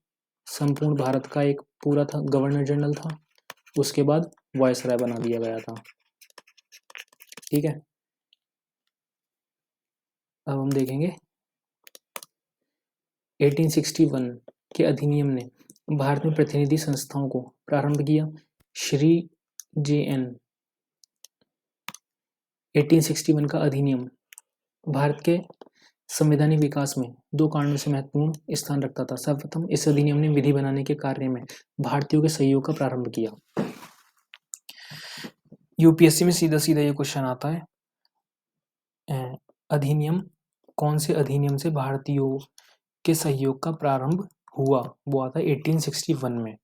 संपूर्ण भारत का एक पूरा था, गवर्नर जनरल था, उसके बाद वायसराय बना दिया गया था। ठीक है, अब हम देखेंगे 1861 के अधिनियम ने भारत में प्रतिनिधि संस्थाओं को प्रारंभ किया। श्री जे.एन. 1861 का अधिनियम भारत के संवैधानिक विकास में 2 कारणों से महत्वपूर्ण स्थान रखता था। सर्वप्रथम, इस अधिनियम ने विधि बनाने के कार्य में भारतीयों के सहयोग का प्रारंभ किया। यूपीएससी में सीधा सीधा ये क्वेश्चन आता है, अधिनियम, कौन से अधिनियम से भारतीयों के सहयोग का प्रारंभ हुआ, वो आता है 1861 में।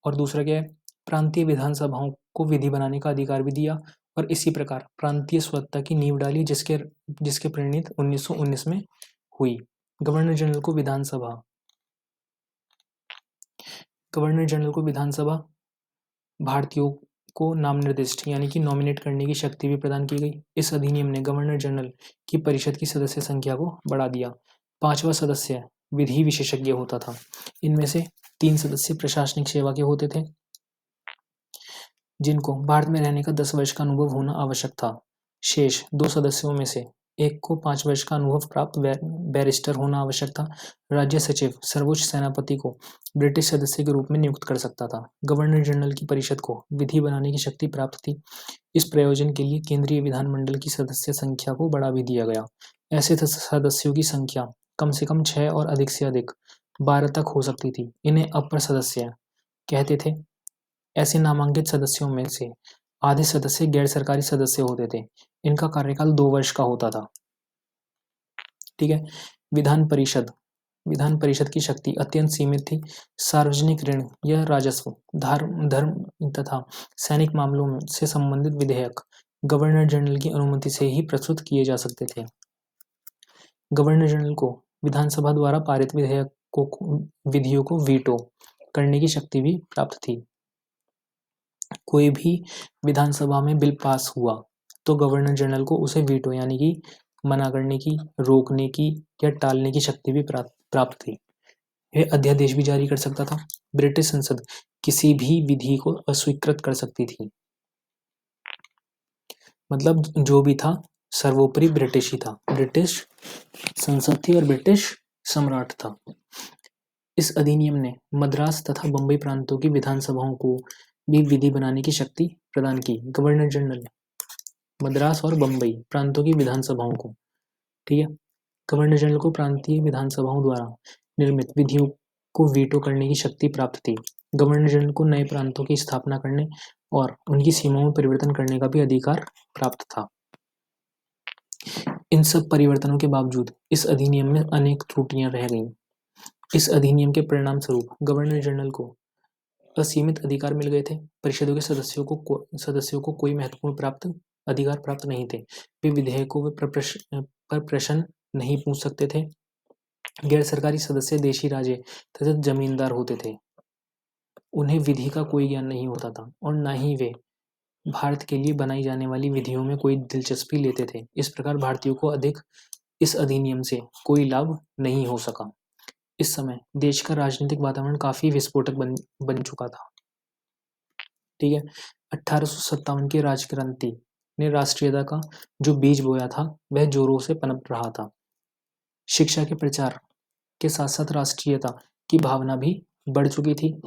और दूसरा क्या है, प्रांतीय विधानसभाओं को विधि बनाने का अधिकार भी दिया और इसी प्रकार प्रांतीय स्वतंत्रता की नींव डाली, जिसके परिणत 1919 में हुई। गवर्नर जनरल को विधानसभा भारतीयों को नाम निर्दिष्ट यानी कि नॉमिनेट करने की शक्ति भी प्रदान की गई। इस अधिनियम ने गवर्नर जनरल की परिषद की सदस्य संख्या को बढ़ा दिया। 5वां सदस्य विधि विशेषज्ञ होता था। इनमें से 3 सदस्य प्रशासनिक सेवा के होते थे, जिनको भारत में रहने का 10 वर्ष का अनुभव होना आवश्यक था। शेष 2 सदस्यों में से एक को 5 वर्ष का अनुभव प्राप्त बैरिस्टर होना आवश्यक था। राज्य सचिव सर्वोच्च सेनापति को ब्रिटिश सदस्य के रूप में नियुक्त कर सकता था। गवर्नर जनरल की परिषद को विधि बनाने की शक्ति प्राप्त थी। इस प्रयोजन के लिए केंद्रीय विधानमंडल की सदस्य संख्या को बढ़ा भी दिया गया। ऐसे सदस्यों की संख्या कम से कम 6 और अधिक से अधिक 12 तक हो सकती थी। इन्हें अपर सदस्य कहते थे। ऐसे नामांकित सदस्यों में से आधे सदस्य गैर सरकारी सदस्य होते थे। इनका कार्यकाल 2 वर्ष का होता था। ठीक है, विधान परिषद की शक्ति अत्यंत सीमित थी। सार्वजनिक ऋण या राजस्व, धर्म तथा सैनिक मामलों से संबंधित विधेयक गवर्नर जनरल की अनुमति से ही प्रस्तुत किए जा सकते थे। गवर्नर जनरल को विधानसभा द्वारा पारित विधियों को वीटो करने की शक्ति भी प्राप्त थी। कोई भी विधानसभा में बिल पास हुआ तो गवर्नर जनरल को उसे वीटो यानी कि मना करने की, रोकने की या टालने की शक्ति भी प्राप्त थी। यह अध्यादेश भी जारी कर सकता था। ब्रिटिश संसद किसी भी विधि को अस्वीकृत कर सकती थी। मतलब जो भी था सर्वोपरि ब्रिटिश ही था। ब्रिटिश संसद थी और ब्रिटिश सम्राट था। इस अधिनियम ने मद्रास तथा बंबई प्रांतों की विधानसभाओं को भी विधि बनाने की शक्ति प्रदान की। गवर्नर जनरल मद्रास और बंबई प्रांतों की विधानसभाओं को, ठीक है, गवर्नर जनरल को प्रांतीय विधानसभाओं द्वारा निर्मित विधियों को वीटो करने की शक्ति प्राप्त थी। गवर्नर जनरल को नए प्रांतों की स्थापना करने और उनकी सीमाओं में परिवर्तन करने का भी अधिकार प्राप्त था। इन सब परिवर्तनों के बावजूद इस अधिनियम में अनेक त्रुटियां रह गईं। इस अधिनियम के परिणाम स्वरूप गवर्नर जनरल को असीमित अधिकार मिल गए थे। परिषदों के सदस्यों को कोई महत्वपूर्ण अधिकार प्राप्त नहीं थे। वे विधेयकों पर प्रश्न नहीं पूछ सकते थे। गैर सरकारी सदस्य देशी राजे तथा जमींदार होते थे। उन्हें विधि का कोई ज्ञान नहीं होता था और न ही वे भारत के लिए बनाई जाने वाली विधियों में कोई दिलचस्पी लेते थे। इस प्रकार भारतीयों को इस अधिनियम से कोई लाभ नहीं हो सका। इस समय देश का राजनीतिक वातावरण काफी विस्फोटक बन चुका था। ठीक है, 1857 की राजक्रांति ने राष्ट्रीयता का जो बीज बोया था वह जोरों से पनप रहा था। शिक्षा के प्रचार के साथ साथ राष्ट्रीयता की भावना भी बढ़ चुकी थी।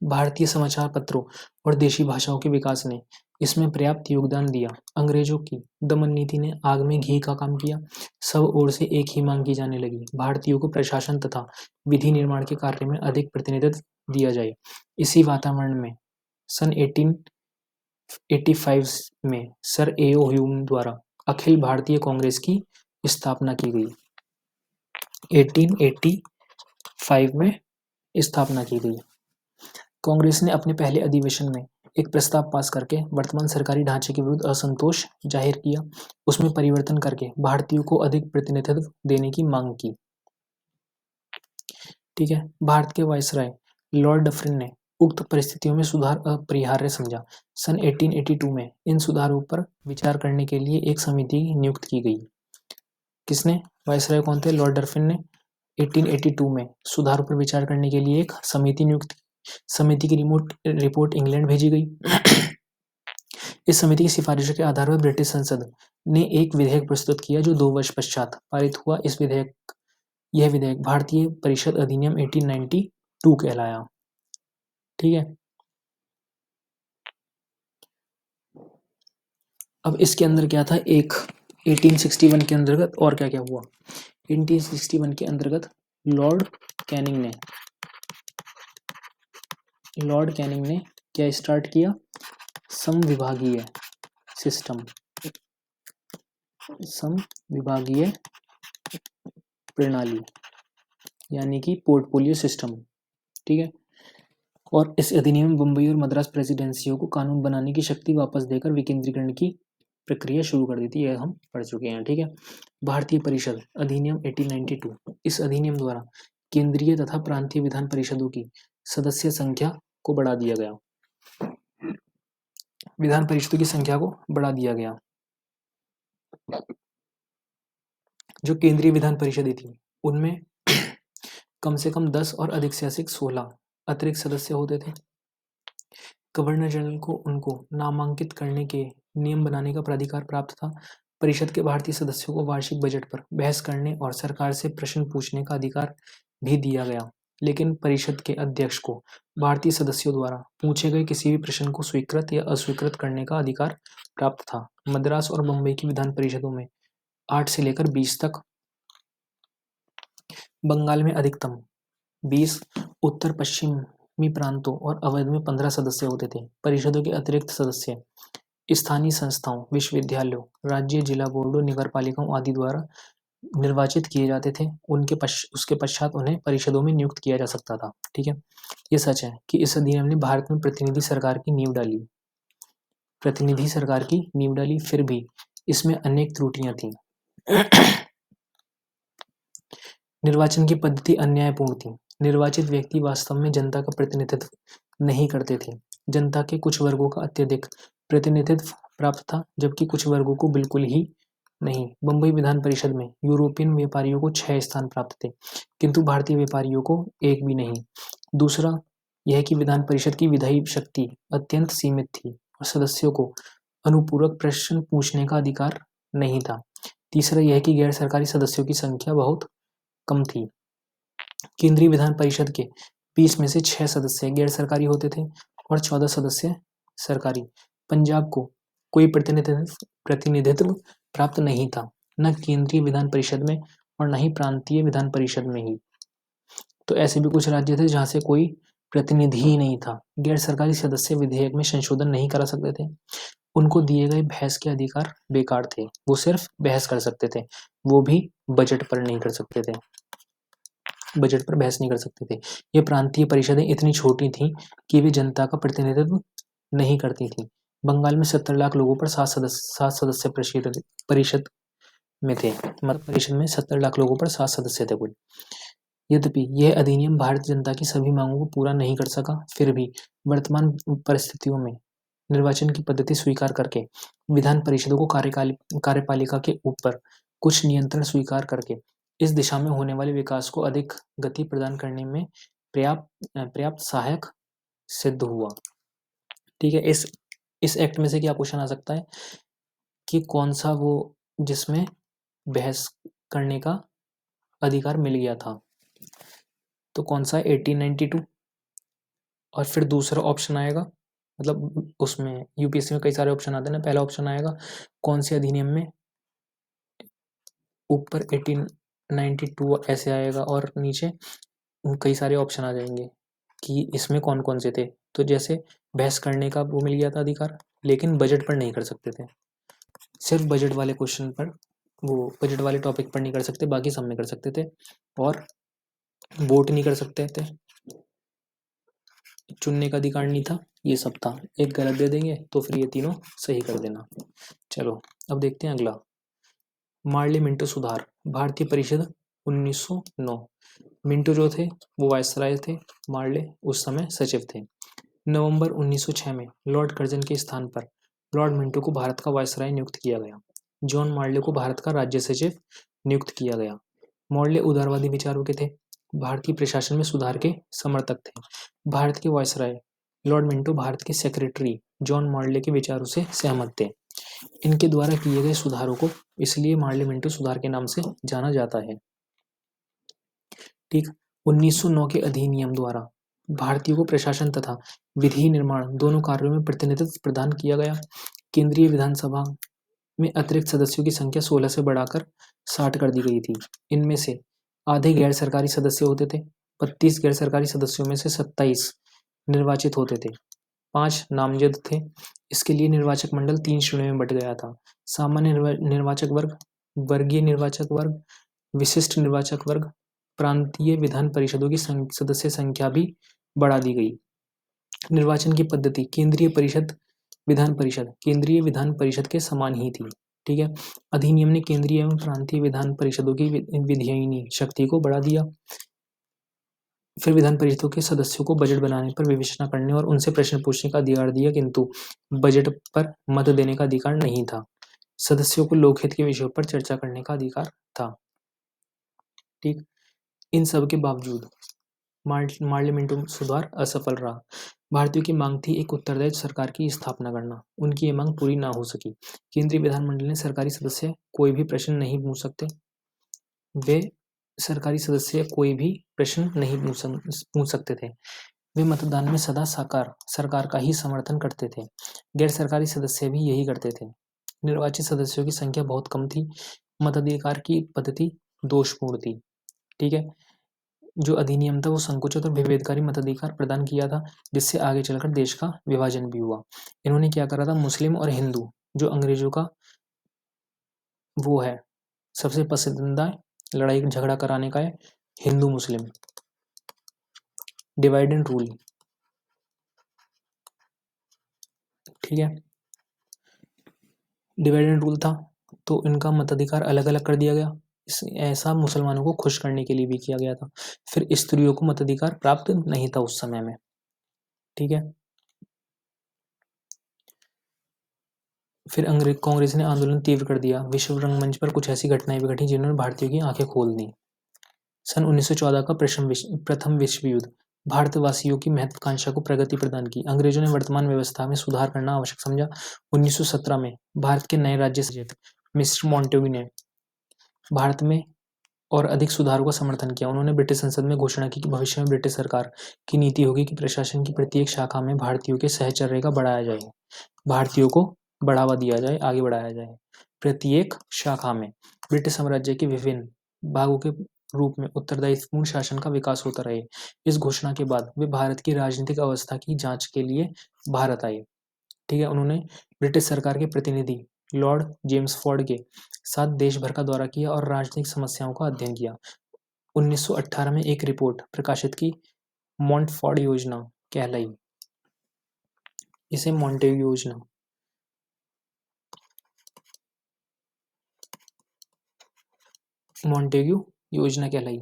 भारतीय समाचार पत्रों और देशी भाषाओं के विकास ने इसमें पर्याप्त योगदान दिया। अंग्रेजों की दमन नीति ने आग में घी का काम किया। सब ओर से एक ही मांग की जाने लगी, भारतीयों को प्रशासन तथा विधि निर्माण के कार्य में अधिक प्रतिनिधित्व दिया जाए। इसी वातावरण में सन 1885 में सर ए.ओ. ह्यूम द्वारा अखिल भारतीय कांग्रेस की स्थापना की गई। 1885 में स्थापना की गई। कांग्रेस ने अपने पहले अधिवेशन में एक प्रस्ताव पास करके वर्तमान सरकारी ढांचे के विरुद्ध असंतोष जाहिर किया, उसमें परिवर्तन करके भारतीयों को अधिक प्रतिनिधित्व देने की मांग की। ठीक है, भारत के वायसराय लॉर्ड डफरिन ने उक्त परिस्थितियों में सुधार अपरिहार्य समझा। सन 1882 में इन सुधारों पर विचार करने के लिए एक समिति नियुक्त की गई। किसने? वायसराय कौन थे? लॉर्ड डफरिन ने 1882 में सुधारों पर विचार करने के लिए एक समिति नियुक्त की। समिति की रिपोर्ट इंग्लैंड भेजी गई। इस समिति की सिफारिशों के आधार पर ब्रिटिश संसद ने एक विधेयक प्रस्तुत किया जो 2 वर्ष पश्चात पारित हुआ। यह विधेयक भारतीय परिषद अधिनियम 1892 कहलाया। ठीक है, अब इसके अंदर क्या था? एक 1861 के अंतर्गत और क्या क्या हुआ? 1861 के अंतर्गत लॉर्ड कैनिंग ने क्या स्टार्ट किया? समविभागीय प्रणाली, यानी कि पोर्टफोलियो सिस्टम। ठीक है, और इस अधिनियम में बम्बई और मद्रास प्रेसिडेंसियों को कानून बनाने की शक्ति वापस देकर विकेंद्रीकरण की प्रक्रिया शुरू कर दी थी। यह हम पढ़ चुके हैं। ठीक है, भारतीय परिषद अधिनियम 1892। इस अधिनियम द्वारा केंद्रीय तथा प्रांतीय विधान परिषदों की सदस्य संख्या को बढ़ा दिया गया। विधान परिषदों की संख्या को बढ़ा दिया गया। जो केंद्रीय विधान परिषदें थी उनमें कम से कम 10 और अधिक से अधिक 16 अतिरिक्त सदस्य होते थे। गवर्नर जनरल को उनको नामांकित करने के नियम बनाने का प्राधिकार प्राप्त था। परिषद के भारतीय सदस्यों को वार्षिक बजट पर बहस करने और सरकार से प्रश्न पूछने का अधिकार भी दिया गया, लेकिन परिषद के अध्यक्ष को भारतीय सदस्यों द्वारा पूछे गए किसी भी प्रश्न को स्वीकृत या अस्वीकृत करने का अधिकार प्राप्त था। मद्रास और मुंबई की विधान परिषदों में 8 से लेकर 20 तक, बंगाल में अधिकतम 20, उत्तर पश्चिमी प्रांतों और अवध में 15 सदस्य होते थे। परिषदों के अतिरिक्त सदस्य स्थानीय संस्थाओं, विश्वविद्यालयों, राज्य, जिला बोर्डों, नगरपालिकाओं आदि द्वारा निर्वाचित किए जाते थे। उसके पश्चात उन्हें परिषदों में नियुक्त किया जा सकता था। ठीक है, ये सच है कि इस अधिनियम ने भारत में प्रतिनिधि सरकार की नींव डाली, फिर भी इसमें अनेक त्रुटियां थीं। निर्वाचन की पद्धति अन्यायपूर्ण थी। निर्वाचित व्यक्ति वास्तव में जनता का प्रतिनिधित्व नहीं करते थे। जनता के कुछ वर्गों का अत्यधिक प्रतिनिधित्व प्राप्त था, जबकि कुछ वर्गों को बिल्कुल ही नहीं। बम्बई विधान परिषद में यूरोपियन व्यापारियों को 6 स्थान प्राप्त थे, किंतु भारतीय व्यापारियों को एक भी नहीं। दूसरा यह कि विधान परिषद की विधायी शक्ति अत्यंत सीमित थी और सदस्यों को अनुपूरक प्रश्न पूछने का अधिकार नहीं था। तीसरा यह कि गैर सरकारी सदस्यों की संख्या बहुत कम थी। केंद्रीय विधान परिषद के 20 में से 6 सदस्य गैर सरकारी होते थे और 14 सदस्य सरकारी। पंजाब को कोई प्रतिनिधित्व प्राप्त नहीं था, न केंद्रीय विधान परिषद में और न ही प्रांतीय विधान परिषद में ही। तो ऐसे भी कुछ राज्य थे जहां से कोई प्रतिनिधि ही नहीं था। गैर सरकारी सदस्य विधेयक में संशोधन नहीं करा सकते थे। उनको दिए गए बहस के अधिकार बेकार थे। वो सिर्फ बहस कर सकते थे, वो भी बजट पर नहीं कर सकते थे। बजट पर बहस नहीं कर सकते थे। ये प्रांतीय परिषदें इतनी छोटी थीं कि वे जनता का प्रतिनिधित्व नहीं करती थीं। बंगाल में 70 लाख लोगों पर 7 सदस्य परिषद में थे। मतलब परिषद में 70 लाख लोगों पर 7 सदस्य थे कुल। यद्यपि यह अधिनियम भारतीय जनता की सभी मांगों को पूरा नहीं कर सका, फिर भी वर्तमान परिस्थितियों में निर्वाचन की पद्धति स्वीकार करके विधान परिषदों को कार्यपालिका के ऊपर कुछ नियंत्रण स्वीकार करके इस दिशा में होने वाले विकास को अधिक गति प्रदान करने में पर्याप्त सहायक सिद्ध हुआ। ठीक है, इस एक्ट में से क्या क्वेश्चन आ सकता है कि कौन सा वो जिसमें बहस करने का अधिकार मिल गया था? तो कौन सा? 1892। और फिर दूसरा ऑप्शन आएगा, मतलब उसमें यूपीएससी में कई सारे ऑप्शन आते हैं ना। पहला ऑप्शन आएगा कौन से अधिनियम में, ऊपर 1892 ऐसे आएगा और नीचे कई सारे ऑप्शन आ जाएंगे कि इसमें कौन कौन से थे। तो जैसे बहस करने का वो मिल गया था अधिकार, लेकिन बजट पर नहीं कर सकते थे। सिर्फ बजट वाले क्वेश्चन पर, वो बजट वाले टॉपिक पर नहीं कर सकते, बाकी सब में कर सकते थे। और वोट नहीं कर सकते थे, चुनने का अधिकार नहीं था, ये सब था। एक गलत दे देंगे तो फिर ये तीनों सही कर देना। चलो अब देखते हैं अगला। मार्ले मिंटो सुधार, भारतीय परिषद 1909। मिंटो जो थे वो वायसराय थे, मार्ले उस समय सचिव थे। नवंबर 1906 में लॉर्ड कर्जन के स्थान पर लॉर्ड मिंटो को भारत का वायसराय नियुक्त किया गया। जॉन मार्ले को भारत का राज्य सचिव नियुक्त किया गया। मार्ले उदारवादी विचारों के थे, भारतीय प्रशासन में सुधार के समर्थक थे। भारत के वायसराय लॉर्ड मिंटो भारत के सेक्रेटरी जॉन मार्ले के विचारों से सहमत थे। इनके द्वारा किए गए सुधारों को इसलिए मार्ले मिंटो सुधार के नाम से जाना जाता है। ठीक। 1909 के अधिनियम द्वारा भारतीयों को प्रशासन तथा विधि निर्माण दोनों कार्यों में प्रतिनिधित्व प्रदान किया गया। केंद्रीय विधानसभा में अतिरिक्त सदस्यों की संख्या 16 से बढ़ाकर 60 कर दी गई थी। इनमें से आधे गैर सरकारी सदस्य होते थे। 32 गैर सरकारी सदस्यों में से 27 निर्वाचित होते थे, 5 नामजद थे। इसके लिए निर्वाचक मंडल 3 श्रेणियों में बट गया था: सामान्य निर्वाचक वर्ग, वर्गीय निर्वाचक वर्ग, विशिष्ट निर्वाचक वर्ग। प्रांतीय विधान परिषदों की सदस्य संख्या भी बढ़ा दी गई। निर्वाचन की पद्धति केंद्रीय विधान परिषद के समान ही थी। ठीक है। अधिनियम ने केंद्रीय एवं प्रांतीय विधान परिषदों की विधायिनी शक्ति को बढ़ा दिया। फिर विधान परिषदों के सदस्यों को बजट बनाने पर विवेचना करने और उनसे प्रश्न पूछने का अधिकार दिया, किंतु बजट पर मत देने का अधिकार नहीं था। सदस्यों को लोकहित के विषयों पर चर्चा करने का अधिकार था। ठीक। इन सब के बावजूद मार्ले मिंटो सुधार असफल रहा। भारतीयों की मांग थी एक उत्तरदायी सरकार की स्थापना करना। उनकी ये मांग पूरी ना हो सकी। केंद्रीय विधानमंडल ने सरकारी सदस्य कोई भी प्रश्न नहीं पूछ सकते। वे सरकारी सदस्य कोई भी प्रश्न नहीं पूछ सकते थे। वे मतदान में सदा सरकार का ही समर्थन करते थे। गैर सरकारी सदस्य भी यही करते थे। निर्वाचित सदस्यों की संख्या बहुत कम थी। मताधिकार की पद्धति दोषपूर्ण थी। ठीक है। जो अधिनियम था वो संकुचित और विभेदकारी मताधिकार प्रदान किया था, जिससे आगे चलकर देश का विभाजन भी हुआ। इन्होंने क्या करा था, मुस्लिम और हिंदू जो अंग्रेजों का वो है सबसे पसंदीदा लड़ाई झगड़ा कराने का है, हिंदू मुस्लिम डिवाइड एंड रूल। ठीक है। डिवाइड एंड रूल था तो इनका मताधिकार अलग अलग कर दिया गया। ऐसा मुसलमानों को खुश करने के लिए भी किया गया था। फिर स्त्रियों को मताधिकार प्राप्त नहीं था उस समय में। ठीक है। फिर अंग्रेज कांग्रेस ने आंदोलन तीव्र कर दिया। विश्व रंगमंच पर कुछ ऐसी घटनाएं भी घटी जिन्होंने भारतीयों की आंखें खोल दी। सन 1914 का प्रथम विश्व युद्ध भारतवासियों की महत्वाकांक्षा को प्रगति प्रदान की। अंग्रेजों ने वर्तमान व्यवस्था में सुधार करना आवश्यक समझा। 1917 में भारत के नए राज्य सचिव मिस्टर मॉन्टेग्यू ने भारत में और अधिक सुधारों का समर्थन किया। उन्होंने ब्रिटिश संसद में घोषणा की कि भविष्य में ब्रिटिश सरकार की नीति होगी कि प्रशासन की प्रत्येक शाखा में भारतीयों के सहचर्य का बढ़ाया जाए, भारतीयों को बढ़ावा दिया जाए, आगे बढ़ाया जाए। प्रत्येक शाखा में ब्रिटिश साम्राज्य के विभिन्न भागों के रूप में उत्तरदायित्वपूर्ण शासन का विकास होता रहे। इस घोषणा के बाद वे भारत की राजनीतिक अवस्था की जांच के लिए भारत आए। ठीक है। उन्होंने ब्रिटिश सरकार के प्रतिनिधि लॉर्ड जेम्स फोर्ड के साथ देश भर का दौरा किया और राजनीतिक समस्याओं का अध्ययन किया। 1918 में एक रिपोर्ट प्रकाशित की, मॉन्टफोर्ड योजना कहलाई। इसे मॉन्टेग्यू योजना कहलाई।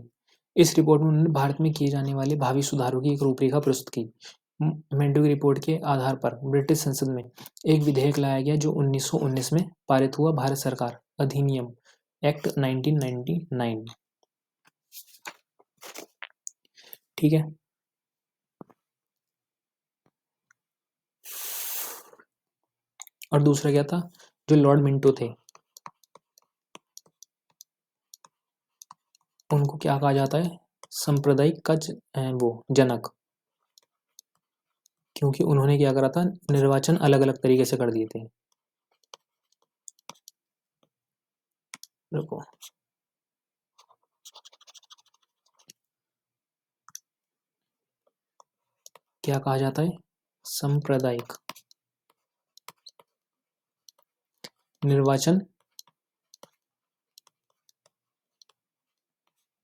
इस रिपोर्ट में उन्होंने भारत में किए जाने वाले भावी सुधारों की एक रूपरेखा प्रस्तुत की। मॉन्टेग्यू रिपोर्ट के आधार पर ब्रिटिश संसद में एक विधेयक लाया गया जो 1919 में पारित हुआ, भारत सरकार अधिनियम एक्ट 1999। ठीक है। और दूसरा क्या था, जो लॉर्ड मिंटो थे उनको क्या कहा जाता है, सांप्रदायिक का वो जनक, क्योंकि उन्होंने क्या करा था, निर्वाचन अलग अलग तरीके से कर दिए थे। देखो क्या कहा जाता है, सांप्रदायिक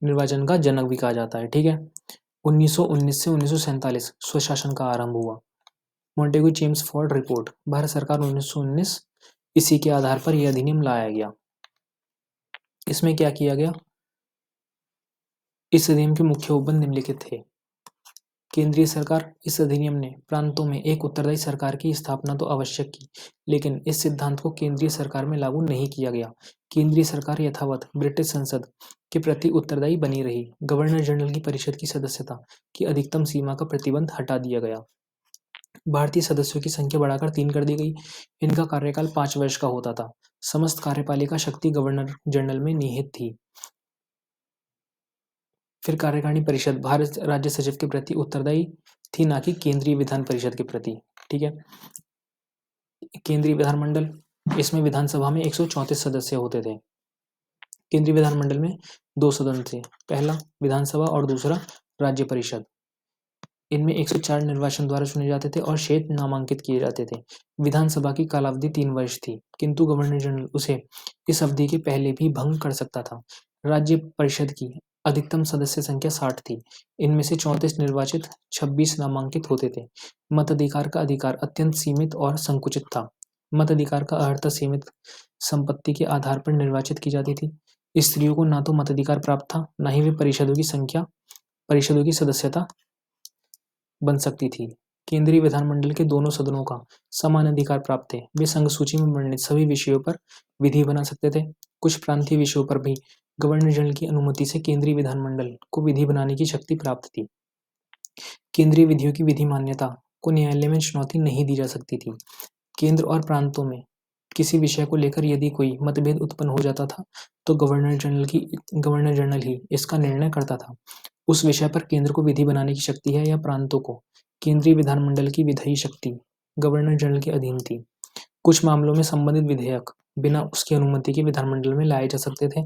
निर्वाचन का जनक भी कहा जाता है। ठीक है। 1919 से 1947 स्वशासन का आरंभ हुआ। मॉन्टेग्यू चेम्सफोर्ड रिपोर्ट, भारत सरकार 1919, इसी के आधार पर यह अधिनियम लाया गया। इसमें क्या किया गया? इस अधिनियम के मुख्य उपबंध निम्नलिखित थे। केंद्रीय सरकार, इस अधिनियम ने प्रांतों में एक उत्तरदायी सरकार की स्थापना तो आवश्यक की, लेकिन इस सिद्धांत को केंद्रीय सरकार में लागू नहीं किया गया। केंद्रीय सरकार यथावत ब्रिटिश संसद के प्रति उत्तरदायी बनी रही। गवर्नर जनरल की परिषद की सदस्यता की अधिकतम सीमा का प्रतिबंध हटा दिया गया। भारतीय सदस्यों की संख्या बढ़ाकर 3 कर दी गई। इनका कार्यकाल 5 वर्ष का होता था। समस्त कार्यपालिका शक्ति गवर्नर जनरल में निहित थी। फिर कार्यकारिणी परिषद भारत राज्य सचिव के प्रति उत्तरदायी थी, ना कि केंद्रीय विधान परिषद के प्रति। ठीक है। केंद्रीय विधानमंडल, इसमें विधानसभा में 134 सदस्य होते थे। केंद्रीय विधानमंडल में 2 सदन थे, पहला विधानसभा और दूसरा राज्य परिषद। इनमें 104 निर्वाचन द्वारा चुने जाते थे और शेष नामांकित किए जाते थे। विधानसभा की कालावधि 3 वर्ष थी, किंतु गवर्नर जनरल उसे इस अवधि के पहले भी भंग कर सकता था। राज्य परिषद की अधिकतम सदस्य संख्या 60 थी। इनमें से 34 निर्वाचित, 26 नामांकित होते थे। मताधिकार का अधिकार अत्यंत सीमित और संकुचित था। मताधिकार का अर्थ सीमित संपत्ति के आधार पर निर्वाचित की जाती थी। स्त्रियों को ना तो मताधिकार प्राप्त था, न ही वे परिषदों की सदस्यता बन सकती थी। केंद्रीय विधानमंडल के दोनों सदनों का समान अधिकार प्राप्त थे। वे संघ सूची में वर्णित सभी विषयों पर विधि बना सकते थे। कुछ प्रांतीय विषयों पर भी गवर्नर जनरल की अनुमति से केंद्रीय विधानमंडल को विधि बनाने की शक्ति प्राप्त थी। केंद्रीय विधियों की विधि मान्यता को न्यायालय में चुनौती नहीं दी जा सकती थी। केंद्र और प्रांतों में किसी विषय को लेकर यदि कोई मतभेद उत्पन्न हो जाता था तो गवर्नर जनरल ही इसका निर्णय करता था। उस विषय पर केंद्र को विधि बनाने की शक्ति है या प्रांतों को केंद्रीय विधानमंडल की विधायी शक्ति गवर्नर जनरल के अधीन थी। कुछ मामलों में संबंधित विधेयक बिना उसकी अनुमति के विधानमंडल में लाए जा सकते थे।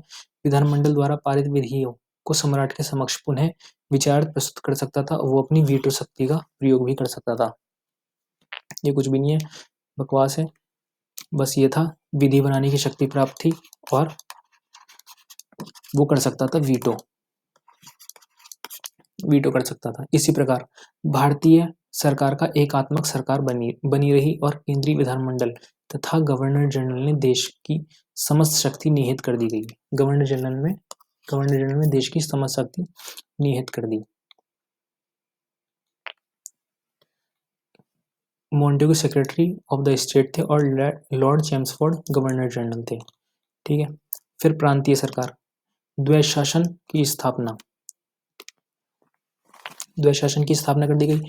विधानमंडल द्वारा पारित विधियों को सम्राट के समक्ष पुनः विचार प्रस्तुत कर सकता था। वो अपनी वीटो शक्ति का प्रयोग भी कर सकता था। ये कुछ भी नहीं है, बकवास है। बस ये था, विधि बनाने की शक्ति प्राप्त थी और वो कर सकता था वीटो कर सकता था। इसी प्रकार भारतीय सरकार का एकात्मक सरकार बनी रही और केंद्रीय विधानमंडल तथा गवर्नर जनरल ने देश की समस्त शक्ति निहित कर दी गई। गवर्नर जनरल में देश की समस्त शक्ति निहित कर दी। Montagu secretary of the state थे और लॉर्ड चेम्सफोर्ड गवर्नर जनरल थे। ठीक है। फिर प्रांतीय सरकार, द्वैशासन की स्थापना कर दी गई।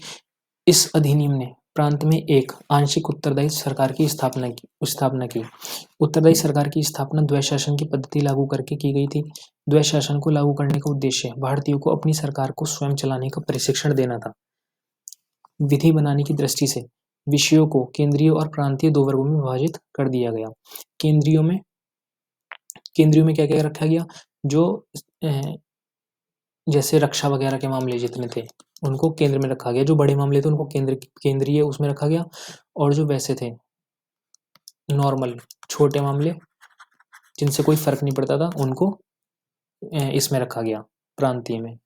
इस अधिनियम ने प्रांत में एक आंशिक उत्तरदायी सरकार की स्थापना की। उत्तरदायी सरकार की स्थापना द्वैशासन की पद्धति लागू करके की गई थी। द्वैशासन को लागू करने का उद्देश्य भारतीयों को अपनी सरकार को स्वयं चलाने का प्रशिक्षण देना था। विधि बनाने की दृष्टि से विषयों को केंद्रीय और प्रांतीय 2 वर्गों में विभाजित कर दिया गया। केंद्रीयों में क्या क्या रखा गया? जो जैसे रक्षा वगैरह के मामले जितने थे उनको केंद्र में रखा गया। जो बड़े मामले थे उनको केंद्रीय उसमें रखा गया, और जो वैसे थे नॉर्मल छोटे मामले जिनसे कोई फर्क नहीं पड़ता था उनको इसमें रखा गया, प्रांतीय में।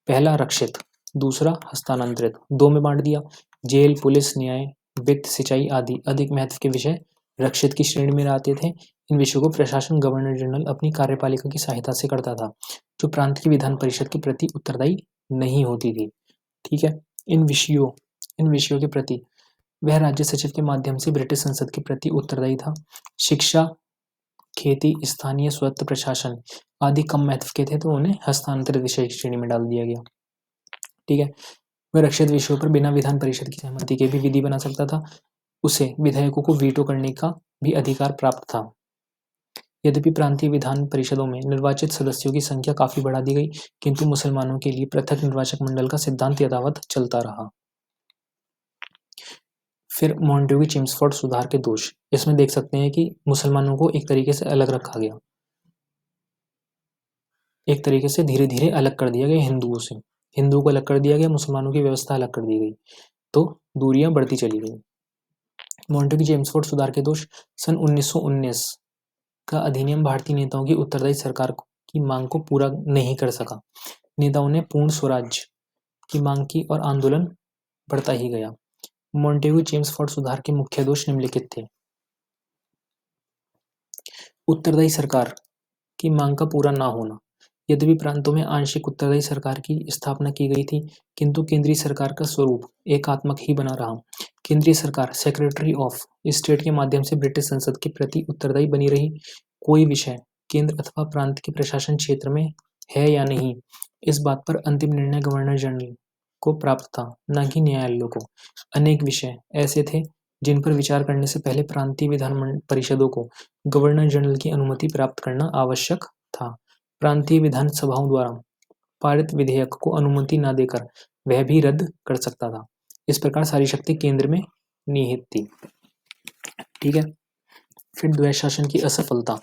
पहला रक्षित, दूसरा हस्तांतरित, 2 में बांट दिया। जेल, पुलिस, न्याय, वित्त, सिंचाई आदि अधिक महत्व के विषय रक्षित की श्रेणी में आते थे। इन विषयों को प्रशासन गवर्नर जनरल अपनी कार्यपालिका की सहायता से करता था, जो प्रांत की विधान परिषद के प्रति उत्तरदायी नहीं होती थी। ठीक है। इन विषयों के प्रति वह राज्य सचिव के माध्यम से ब्रिटिश संसद के प्रति उत्तरदायी था। शिक्षा, खेती, स्थानीय स्वत्व प्रशासन आदि कम महत्व के थे तो उन्हें हस्तांतरित विषय की श्रेणी में डाल दिया गया। ठीक है। वह रक्षित विषयों पर बिना विधान परिषद की सहमति के भी विधि बना सकता था। उसे विधायकों को वीटो करने का भी अधिकार प्राप्त था। यद्यपि प्रांतीय विधान परिषदों में निर्वाचित सदस्यों की संख्या काफी बढ़ा दी गई, किंतु मुसलमानों के लिए पृथक निर्वाचक मंडल का सिद्धांत यथावत चलता रहा। फिर मॉन्टेग्यू चेम्सफोर्ड सुधार के दोष, इसमें देख सकते हैं कि मुसलमानों को एक तरीके से अलग रखा गया, एक तरीके से धीरे धीरे अलग कर दिया गया हिंदुओं से। हिंदुओं को अलग कर दिया गया, मुसलमानों की व्यवस्था अलग कर दी गई, तो दूरियां बढ़ती चली गई। मॉन्टेग्यू चेम्सफोर्ड सुधार के दोष, सन 1919 का अधिनियम भारतीय नेताओं की उत्तरदायी सरकार की मांग को पूरा नहीं कर सका। नेताओं ने पूर्ण स्वराज्य की मांग की और आंदोलन बढ़ता ही गया। मॉन्टेग्यू चेम्सफोर्ड सुधार के मुख्य दोष निम्नलिखित थे। उत्तरदायी सरकार की मांग का पूरा ना होना। यद्यपि प्रांतों में आंशिक उत्तरदायी सरकार की स्थापना की गई थी, किंतु केंद्रीय सरकार का स्वरूप एकात्मक ही बना रहा। केंद्रीय सरकार सेक्रेटरी ऑफ स्टेट के माध्यम से ब्रिटिश संसद के प्रति उत्तरदायी बनी रही। कोई विषय केंद्र अथवा प्रांत के प्रशासन क्षेत्र में है या नहीं, इस बात पर अंतिम निर्णय गवर्नर जनरल को प्राप्त था, न कि न्यायालयों को। अनेक विषय ऐसे थे जिन पर विचार करने से पहले प्रांतीय विधान परिषदों को गवर्नर जनरल की अनुमति प्राप्त करना आवश्यक था। प्रांतीय विधानसभाओं द्वारा पारित विधेयक को अनुमति न देकर वह भी रद्द कर सकता था। इस प्रकार सारी शक्ति केंद्र में निहित थी। ठीक है, फिर द्वैध शासन की असफलता।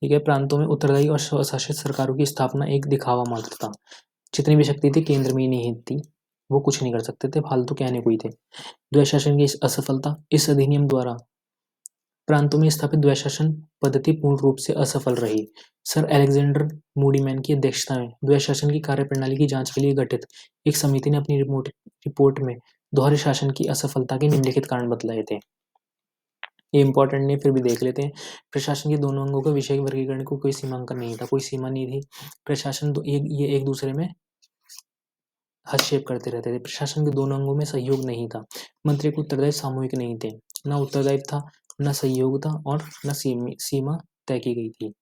ठीक है, प्रांतों में उत्तरदायी और स्वशासित सरकारों की स्थापना एक दिखावा मात्र था। जितनी भी शक्ति थी केंद्र में ही निहित थी, वो कुछ नहीं कर सकते थे, फालतू कहने कोई थे। द्वैध शासन की असफलता। इस अधिनियम द्वारा प्रांतों में स्थापित द्वैध शासन पद्धति पूर्ण रूप से असफल रही। सर अलेक्जेंडर मूडीमैन की अध्यक्षता में द्वैध शासन की कार्यप्रणाली की जांच के लिए गठित एक समिति ने अपनी रिपोर्ट में दोहरे शासन की असफलता के निम्नलिखित कारण बतलाए थे। ये इंपॉर्टेंट नहीं, फिर भी देख लेते हैं। प्रशासन के दोनों अंगों का विषय वर्गीकरण को कोई सीमांकन नहीं था, कोई सीमा नहीं थी। प्रशासन ये एक दूसरे में हस्तक्षेप करते रहते थे। प्रशासन के दोनों अंगों में सहयोग नहीं था। मंत्री के उत्तरदायी सामूहिक नहीं थे, न उत्तरदायित्व था, न सहयोग था और न सीमा तय की गई थी।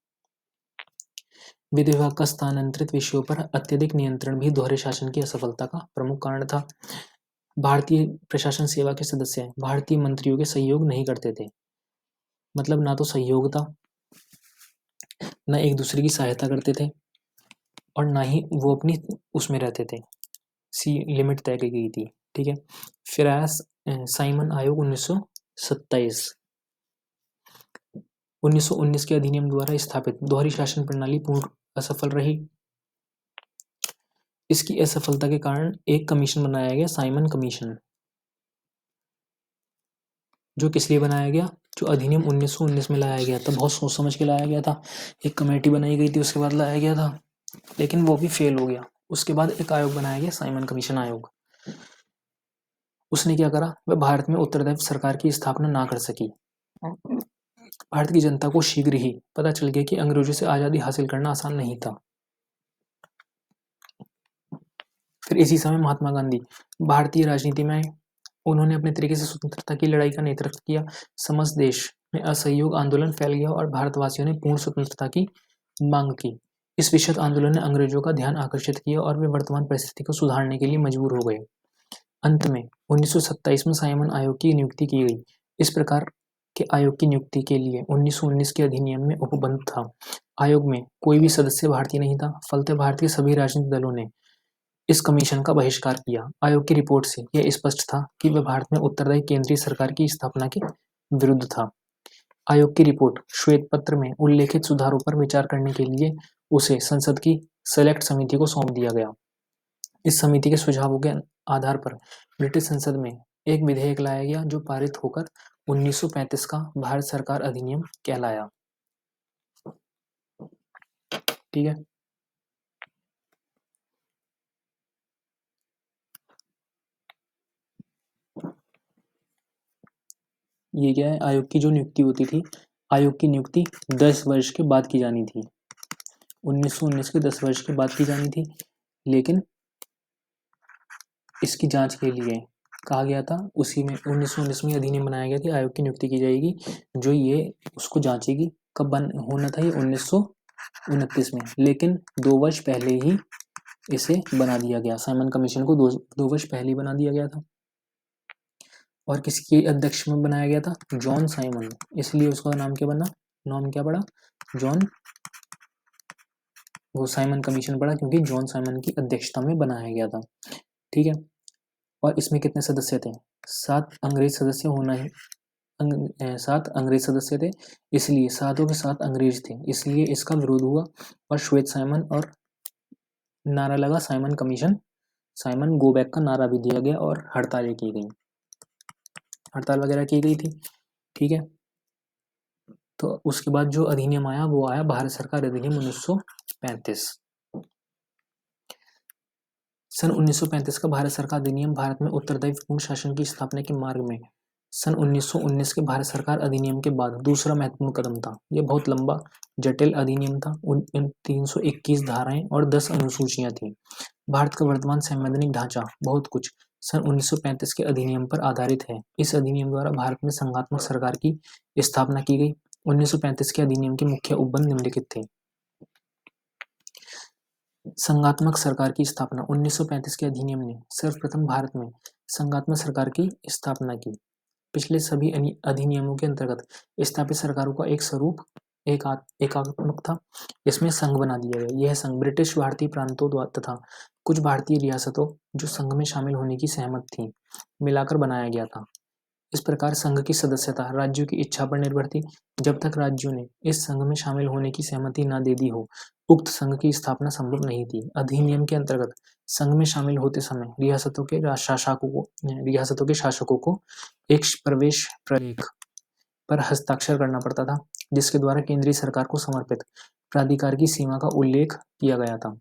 विधि विभाग का स्थानांतरित विषयों पर अत्यधिक नियंत्रण भी दोहरे शासन की असफलता का प्रमुख कारण था। भारतीय प्रशासन सेवा के सदस्य भारतीय मंत्रियों के सहयोग नहीं करते थे, मतलब ना तो सहयोग था, न एक दूसरे की सहायता करते थे और ना ही वो अपनी उसमें रहते थे, लिमिट तय की गई थी। ठीक है, फिर आया साइमन आयोग 1927। 1919 के अधिनियम द्वारा स्थापित दोहरी शासन प्रणाली पूर्ण असफल रही। इसकी असफलता के कारण एक कमीशन बनाया गया, साइमन कमीशन, जो किस लिए बनाया गया, जो अधिनियम 1919 में लाया गया था, बहुत सोच समझ के लाया गया था। एक कमेटी बनाई गई थी, उसके बाद लाया गया था, लेकिन वो भी फेल हो गया। उसके बाद एक आयोग बनाया गया, साइमन कमीशन आयोग। उसने क्या करा, वह भारत में उत्तरदायी सरकार की स्थापना ना कर सकी। भारत की जनता को शीघ्र ही पता चल गया कि अंग्रेजों से आजादी हासिल करना आसान नहीं था। फिर इसी समय महात्मा गांधी भारतीय राजनीति में आए। उन्होंने अपने तरीके से स्वतंत्रता की लड़ाई का नेतृत्व किया। समस्त देश में असहयोग आंदोलन फैल गया और भारतवासियों ने पूर्ण स्वतंत्रता की मांग की। इस विशद आंदोलन ने अंग्रेजों का ध्यान आकर्षित किया और वे वर्तमान परिस्थिति को सुधारने के लिए मजबूर हो गए। अंत में 1927 में साइमन आयोग की नियुक्ति की गई। इस प्रकार के आयोग की नियुक्ति के लिए 1919 के अधिनियम में उपबंध था। आयोग में कोई भी सदस्य भारतीय नहीं था, फलतः भारतीय सभी राजनीतिक दलों ने इस कमीशन का बहिष्कार किया। आयोग की रिपोर्ट से यह स्पष्ट था कि वह भारत में उत्तरदायी केंद्रीय सरकार की स्थापना के विरुद्ध था। आयोग की रिपोर्ट श्वेत पत्र में उल्लेखित सुधारों पर विचार करने के लिए उसे संसद की सेलेक्ट समिति को सौंप दिया गया। इस समिति के सुझावों के आधार पर ब्रिटिश संसद में एक विधेयक लाया गया, जो पारित होकर 1935 का भारत सरकार अधिनियम कहलाया। ठीक है, ये क्या है, आयोग की जो नियुक्ति होती थी, आयोग की नियुक्ति 10 वर्ष के बाद की जानी थी। 1919 के 10 वर्ष के बाद की जानी थी, लेकिन इसकी जांच के लिए कहा गया था, उसी में 1919 में अधिनियम बनाया गया कि आयोग की नियुक्ति की जाएगी, जो ये उसको जांचेगी। कब बन होना था ये, 1929 में, लेकिन 2 वर्ष पहले ही इसे बना दिया गया। साइमन कमीशन को 2 वर्ष पहले ही बना दिया गया था। और किसकी अध्यक्ष में बनाया गया था, जॉन साइमन, इसलिए उसका नाम क्या बना, नाम क्या पड़ा, जॉन, वो साइमन कमीशन पड़ा क्योंकि जॉन साइमन की अध्यक्षता में बनाया गया था। ठीक है, और इसमें कितने सदस्य थे, 7 अंग्रेज सदस्य होना ही 7 अंग्रेज सदस्य थे, इसलिए 7 के 7 अंग्रेज थे, इसलिए इसका विरोध हुआ और श्वेत साइमन और नारा लगा Simon commission, Simon go back का नारा भी दिया गया और हड़तालें की गई, हड़ताल वगैरह की गई थी। ठीक है, तो उसके बाद जो अधिनियम आया वो आया भारत सरकार अधिनियम 1935। सन 1935 का भारत सरकार अधिनियम भारत में उत्तरदायित्वपूर्ण शासन की स्थापना के मार्ग में सन 1919 के भारत सरकार अधिनियम के बाद दूसरा महत्वपूर्ण कदम था। यह बहुत लंबा जटिल अधिनियम था। 321 धाराएं और 10 अनुसूचियां थीं। भारत का वर्तमान संवैधानिक ढांचा बहुत कुछ सन 1935 के अधिनियम पर आधारित है। इस अधिनियम द्वारा भारत में संघात्मक सरकार की स्थापना की गई। 1935 के अधिनियम के मुख्य उपबंध निम्नलिखित थे। संघात्मक सरकार की स्थापना 1935 के अधिनियम ने सर्वप्रथम भारत में संघात्मक सरकार की स्थापना की। पिछले सभी अधिनियमों के अंतर्गत स्थापित सरकारों का एक स्वरूप एकात्मक था। इसमें संघ बना दिया गया। यह संघ ब्रिटिश भारतीय प्रांतों तथा कुछ भारतीय रियासतों जो संघ में शामिल होने की सहमत थीं मिलाकर बनाया गया था। इस प्रकार संघ की सदस्यता राज्यों की इच्छा पर निर्भर थी। जब तक राज्यों ने इस संघ में शामिल होने की सहमति न दे दी हो, उक्त संघ की स्थापना संभव नहीं थी। अधिनियम के अंतर्गत संघ में शामिल होते समय रियासतों के शासकों को एक प्रवेश प्रलेख पर हस्ताक्षर करना पड़ता था, जिसके द्वारा केंद्रीय सरकार को समर्पित प्राधिकार की सीमा का उल्लेख किया गया था।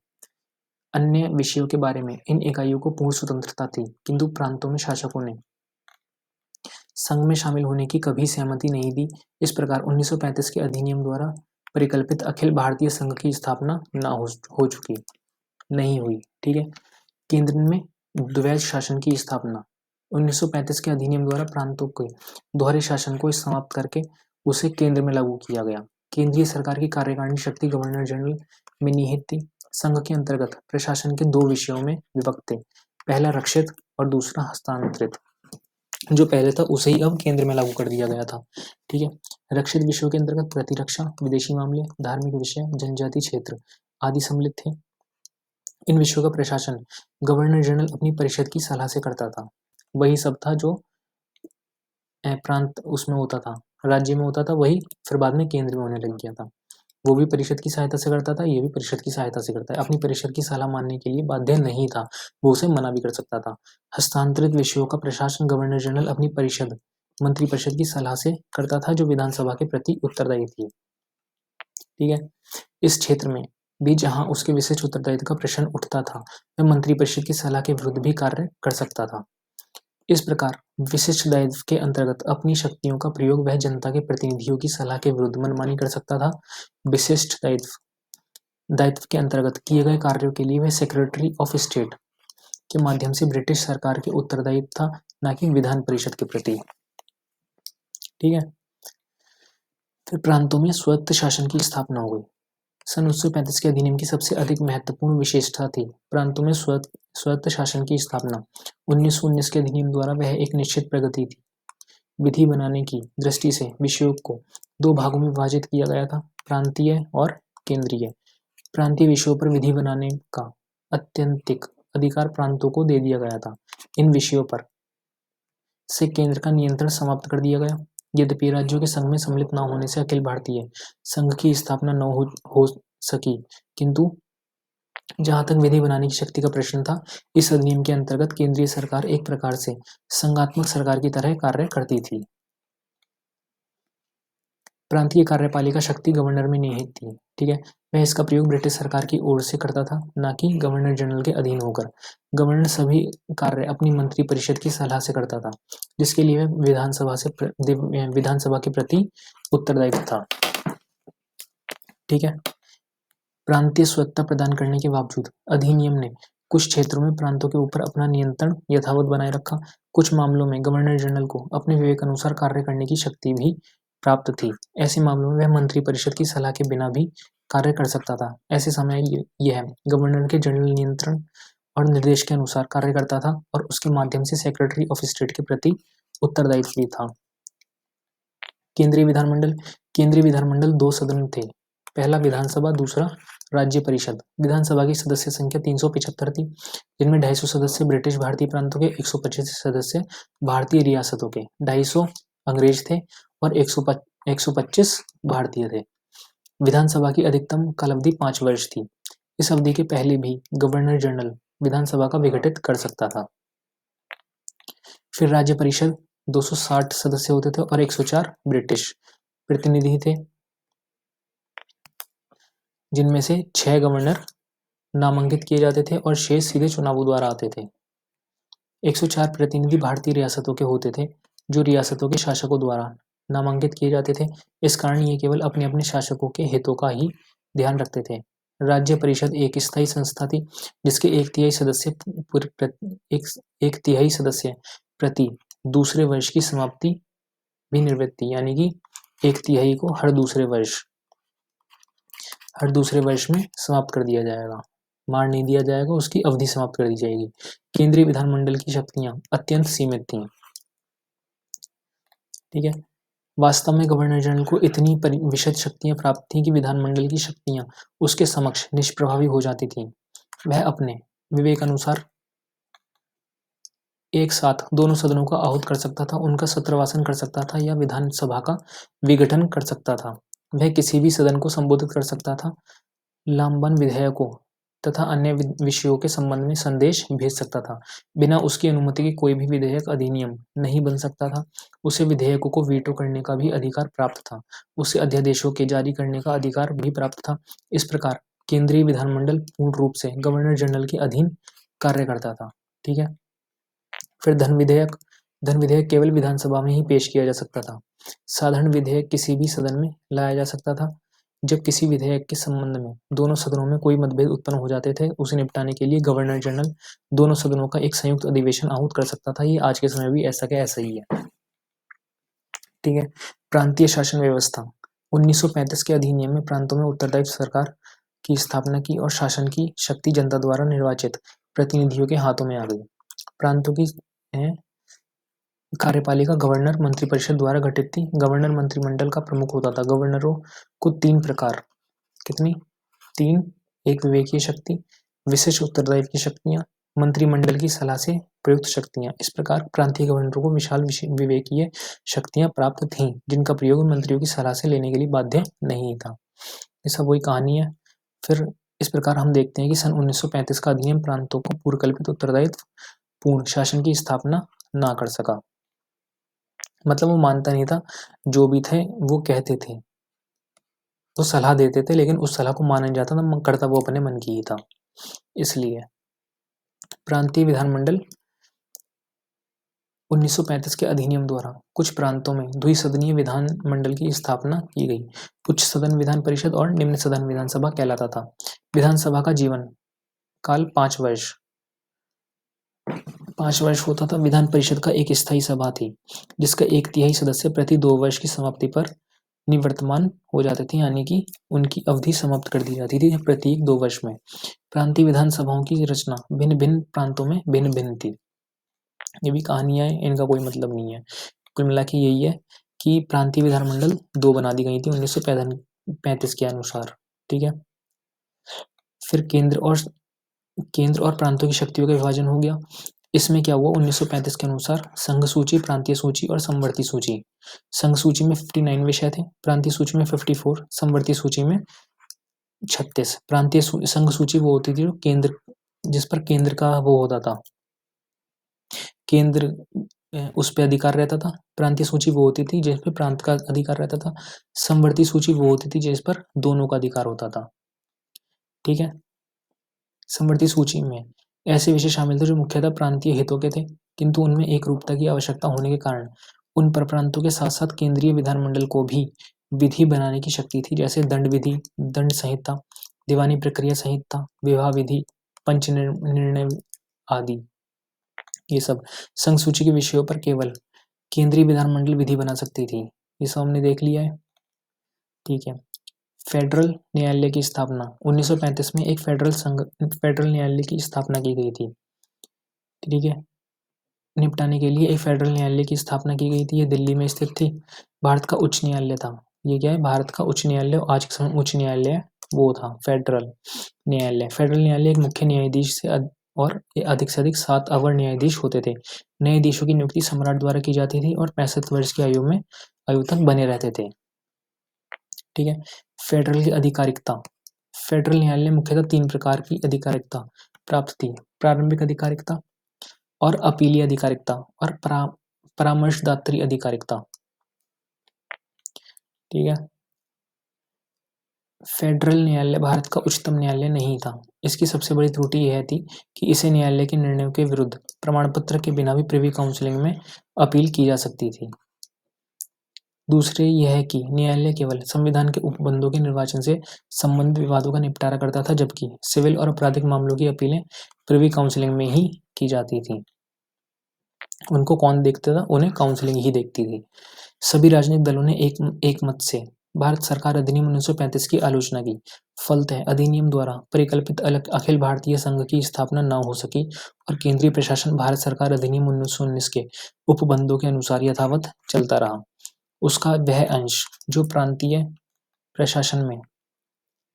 अन्य विषयों के बारे में इन इकाइयों को पूर्ण स्वतंत्रता थी, किंतु प्रांतों में शासकों ने संघ में शामिल होने की कभी सहमति नहीं दी। इस प्रकार 1935 के अधिनियम द्वारा परिकल्पित अखिल भारतीय संघ की स्थापना हो चुकी नहीं हुई। ठीक है। केंद्र में द्वैध शासन की स्थापना 1935 के अधिनियम द्वारा प्रांतों के दोहरे शासन को समाप्त करके उसे केंद्र में लागू किया गया। केंद्रीय सरकार की कार्यकारिणी शक्ति गवर्नर जनरल में निहित थी। संघ के अंतर्गत प्रशासन के दो विषयों में विभक्त थे, पहला रक्षित और दूसरा हस्तांतरित। जो पहले था उसे ही अब केंद्र में लागू कर दिया गया था। ठीक है। रक्षित विषयों के अंतर्गत प्रतिरक्षा, विदेशी मामले, धार्मिक विषय, जनजाति क्षेत्र आदि सम्मिलित थे। इन विषयों का प्रशासन गवर्नर जनरल अपनी परिषद की सलाह से करता था। वही सब था जो प्रांत उसमें होता था, राज्य में होता था, वही फिर बाद में केंद्र में होने लग गया था। वो भी परिषद की सहायता से करता था, ये भी परिषद की सहायता से करता है। अपनी परिषद की सलाह मानने के लिए बाध्य नहीं था, वो उसे मना भी कर सकता था। हस्तांतरित विषयों का प्रशासन गवर्नर जनरल अपनी परिषद मंत्रिपरिषद की सलाह से करता था, जो विधानसभा के प्रति उत्तरदायी थी। ठीक है। इस क्षेत्र में भी जहां उसके विशिष्ट उत्तरदायित्व का प्रश्न उठता था, वह मंत्रिपरिषद की सलाह के विरुद्ध भी कार्य कर सकता था। इस प्रकार विशिष्ट दायित्व के अंतर्गत अपनी शक्तियों का प्रयोग वह जनता के प्रतिनिधियों की सलाह के विरुद्ध मनमानी कर सकता था। विशिष्ट दायित्व के अंतर्गत किए गए कार्यों के लिए वह सेक्रेटरी ऑफ स्टेट के माध्यम से ब्रिटिश सरकार के उत्तरदायित्व था, न कि विधान परिषद के प्रति। ठीक है। फिर प्रांतों में स्वायत्त शासन की स्थापना हो गई। सन 1935 के अधिनियम की सबसे अधिक महत्वपूर्ण विशेषता थी प्रांतों में स्वायत्त शासन की स्थापना। 1919 के अधिनियम द्वारा वह एक निश्चित प्रगति थी। विधि बनाने की दृष्टि से विषयों को दो भागों में विभाजित किया गया था, प्रांतीय और केंद्रीय। प्रांतीय विषयों पर विधि बनाने का अत्यंतिक अधिकार प्रांतों को दे दिया गया था। इन विषयों पर से केंद्र का नियंत्रण समाप्त कर दिया गया। यद्यपि राज्यों के संघ में सम्मिलित न होने से अखिल भारतीय संघ की स्थापना न हो सकी, किंतु जहां तक विधि बनाने की शक्ति का प्रश्न था, इस अधिनियम के अंतर्गत केंद्रीय सरकार एक प्रकार से संघात्मक सरकार की तरह कार्य करती थी। प्रांतीय कार्यपालिका शक्ति गवर्नर में निहित थी। ठीक है। वह इसका प्रयोग ब्रिटिश सरकार की ओर से करता था, न कि गवर्नर जनरल के अधीन होकर। गवर्नर सभी कार्य अपनी मंत्रिपरिषद की सलाह से करता था, जिसके लिए वह विधानसभा के प्रति उत्तरदायी था। ठीक है। प्रांतीय स्वतंत्रता प्रदान करने के बावजूद अधिनियम ने कुछ क्षेत्रों में प्रांतों के ऊपर अपना नियंत्रण यथावत बनाए रखा। कुछ मामलों में गवर्नर जनरल को अपने विवेक अनुसार कार्य करने की शक्ति भी प्राप्त थी। ऐसे मामलों में वह मंत्रिपरिषद की सलाह के बिना भी कार्य कर सकता था। ऐसे समय यह गवर्नर के जनरल नियंत्रण और निर्देश के अनुसार कार्य करता था और उसके माध्यम से सेक्रेटरी ऑफ स्टेट के प्रति उत्तरदायित्व भी था। केंद्रीय विधानमंडल दो सदन थे, पहला विधानसभा, दूसरा राज्य परिषद। विधानसभा की सदस्य संख्या 375 थी, जिनमें 250 सदस्य ब्रिटिश भारतीय प्रांतों के, 125 सदस्य भारतीय रियासतों के, 250 अंग्रेज थे और 125 भारतीय थे। विधानसभा की अधिकतम कालावधि 5 वर्ष थी। इस अवधि के पहले भी गवर्नर जनरल विधानसभा का विघटित कर सकता था। फिर राज्य परिषद 260 सदस्य होते थे और 104 ब्रिटिश प्रतिनिधि थे, जिनमें से 6 गवर्नर नामांकित किए जाते थे और शेष सीधे चुनावों द्वारा आते थे। 104 प्रतिनिधि भारतीय रियासतों के होते थे, जो रियासतों के शासकों द्वारा नामांकित किए जाते थे। इस कारण ये केवल अपने अपने शासकों के हितों का ही ध्यान रखते थे। राज्य परिषद एक स्थायी संस्था थी, जिसके एक तिहाई सदस्य प्रति दूसरे वर्ष की समाप्ति भी निवृत्ति, यानी कि एक तिहाई को हर दूसरे वर्ष में समाप्त कर दिया जाएगा, मार नहीं दिया जाएगा, उसकी अवधि समाप्त कर दी जाएगी। केंद्रीय विधानमंडल की शक्तियां अत्यंत सीमित थीं। ठीक है, वास्तव में गवर्नर जनरल को इतनी विशद शक्तियां प्राप्त थीं कि विधानमंडल की शक्तियां उसके समक्ष निष्प्रभावी हो जाती थीं। वह अपने विवेकानुसार एक साथ दोनों सदनों का आहूत कर सकता था, उनका सत्रवासन कर सकता था या विधानसभा का विघटन कर सकता था। वह किसी भी सदन को संबोधित कर सकता था, लामबंद विधेयकों तथा अन्य विषयों के संबंध में संदेश भेज सकता था। बिना उसकी अनुमति के कोई भी विधेयक अधिनियम नहीं बन सकता था। उसे विधेयकों को वीटो करने का भी अधिकार प्राप्त था। उसे अध्यादेशों के जारी करने का अधिकार भी प्राप्त था। इस प्रकार केंद्रीय विधानमंडल पूर्ण रूप से गवर्नर जनरल के अधीन कार्य करता था। ठीक है, फिर धन विधेयक केवल विधानसभा में ही पेश किया जा सकता था। साधारण विधेयक किसी भी सदन में लाया जा सकता था। जब किसी विधेयक के संबंध में दोनों सदनों में कोई मतभेद उत्पन्न हो जाते थे, उसे निपटाने के लिए गवर्नर जनरल दोनों सदनों का एक संयुक्त अधिवेशन आहूत कर सकता था। ये आज के समय भी ऐसा क्या ऐसा ही है। ठीक है, प्रांतीय शासन व्यवस्था 1935 के अधिनियम में प्रांतों में उत्तरदायित्व सरकार की स्थापना की और शासन की शक्ति जनता द्वारा निर्वाचित प्रतिनिधियों के हाथों में आ गई। प्रांतों की कार्यपालिका गवर्नर मंत्रिपरिषद द्वारा गठित थी। गवर्नर मंत्रिमंडल का प्रमुख होता था। गवर्नरों को तीन प्रकार एक विवेकीय शक्ति, विशेष उत्तरदायित्व की शक्तियां, मंत्रिमंडल की सलाह से प्रयुक्त शक्तियां। इस प्रकार प्रांतीय गवर्नरों को विशाल विवेकीय शक्तियां प्राप्त थीं, जिनका प्रयोग मंत्रियों की सलाह से लेने के लिए बाध्य नहीं था। ये सब वही कहानी है। फिर इस प्रकार हम देखते हैं कि सन 1935 का अधिनियम प्रांतों को पूर्वकल्पित उत्तरदायित्व पूर्ण शासन की स्थापना ना कर सका। मतलब वो मानता नहीं था, जो भी थे वो कहते थे, वो सलाह देते थे, लेकिन उस सलाह को माना नहीं जाता था, करता वो अपने मन की ही था। इसलिए प्रांतीय विधानमंडल 1935 के अधिनियम द्वारा कुछ प्रांतों में द्विसदनीय विधानमंडल की स्थापना की गई। उच्च सदन विधान परिषद और निम्न सदन विधानसभा कहलाता था। विधानसभा का जीवन काल 5 वर्ष होता था। विधान परिषद का एक स्थायी सभा थी, जिसका एक तिहाई सदस्य प्रति 2 वर्ष की समाप्ति पर निवर्तमान हो जाते थे, यानी कि उनकी अवधि समाप्त कर दी जाती थी प्रत्येक 2 वर्ष में। प्रांतीय विधानसभाओं की रचना भिन्न भिन्न प्रांतों में भिन्न भिन्न थी। ये भी कहानियां हैं, इनका कोई मतलब नहीं है। कुल मिला के यही है कि प्रांतीय विधानमंडल 2 बना दी गई थी 1935 के अनुसार। ठीक है, फिर केंद्र और प्रांतों की शक्तियों का विभाजन हो गया। इसमें क्या हुआ, 1935 के अनुसार संघ सूची, प्रांतीय सूची और समवर्ती सूची। संघ सूची में 59 विषय थे, प्रांतीय सूची में 54, समवर्ती सूची में 36। प्रांतीय संघ सूची वो होती थी जिस पर केंद्र का वो होता था, केंद्र उस पर अधिकार रहता था। प्रांतीय सूची वो होती थी जिस पर प्रांत का अधिकार रहता था। समवर्ती सूची वो होती थी जिस पर दोनों का अधिकार होता था। ठीक है, समवर्ती सूची में ऐसे विषय शामिल थे जो मुख्यतः प्रांतीय हितों के थे, किंतु उनमें एक रूपता की आवश्यकता होने के कारण उन पर प्रांतों के साथ साथ केंद्रीय विधानमंडल को भी विधि बनाने की शक्ति थी, जैसे दंड विधि, दंड संहिता, दीवानी प्रक्रिया संहिता, विवाह विधि, पंच निर्णय आदि। ये सब संघ सूची के विषयों पर केवल केंद्रीय विधानमंडल विधि बना सकती थी। ये सब हमने देख लिया है। ठीक है, फेडरल न्यायालय की स्थापना 1935 में एक फेडरल न्यायालय की स्थापना की गई थी। ठीक है, निपटाने के लिए एक फेडरल न्यायालय की स्थापना की गई थी। ये दिल्ली में स्थित थी। भारत का उच्च न्यायालय था। ये क्या है, भारत का उच्च न्यायालय, आज के समय उच्च न्यायालय वो था फेडरल न्यायालय। फेडरल न्यायालय एक मुख्य न्यायाधीश से और अधिक से अधिक 7 अवर न्यायाधीश होते थे। न्यायाधीशों की नियुक्ति सम्राट द्वारा की जाती थी और 65 वर्ष की आयु तक बने रहते थे। ठीक है, फेडरल की आधिकारिकता। फेडरल न्यायालय मुख्यतः 3 प्रकार की आधिकारिकता प्राप्त थी, प्रारंभिक आधिकारिकता और अपीलीय आधिकारिकता और परामर्शदात्री आधिकारिकता। ठीक है, फेडरल न्यायालय भारत का उच्चतम न्यायालय नहीं था। इसकी सबसे बड़ी त्रुटि यह थी कि इसे न्यायालय के निर्णयों के विरुद्ध प्रमाण पत्र के बिना भी प्रिवी काउंसिलिंग में अपील की जा सकती थी। दूसरे यह है कि न्यायालय केवल संविधान के उपबंधों के निर्वाचन से संबंधित विवादों का निपटारा करता था, जबकि सिविल और आपराधिक मामलों की अपीलें प्रिवी काउंसिलिंग में ही की जाती थी। उनको कौन देखता था? उन्हें काउंसिलिंग ही देखती थी। सभी राजनीतिक दलों ने एक मत से भारत सरकार अधिनियम 1935 की आलोचना की। फलतः अधिनियम द्वारा परिकल्पित अखिल भारतीय संघ की स्थापना न हो सकी और केंद्रीय प्रशासन भारत सरकार अधिनियम 1919 के उपबंधों के अनुसार यथावत चलता रहा। उसका वह अंश जो प्रांतीय प्रशासन में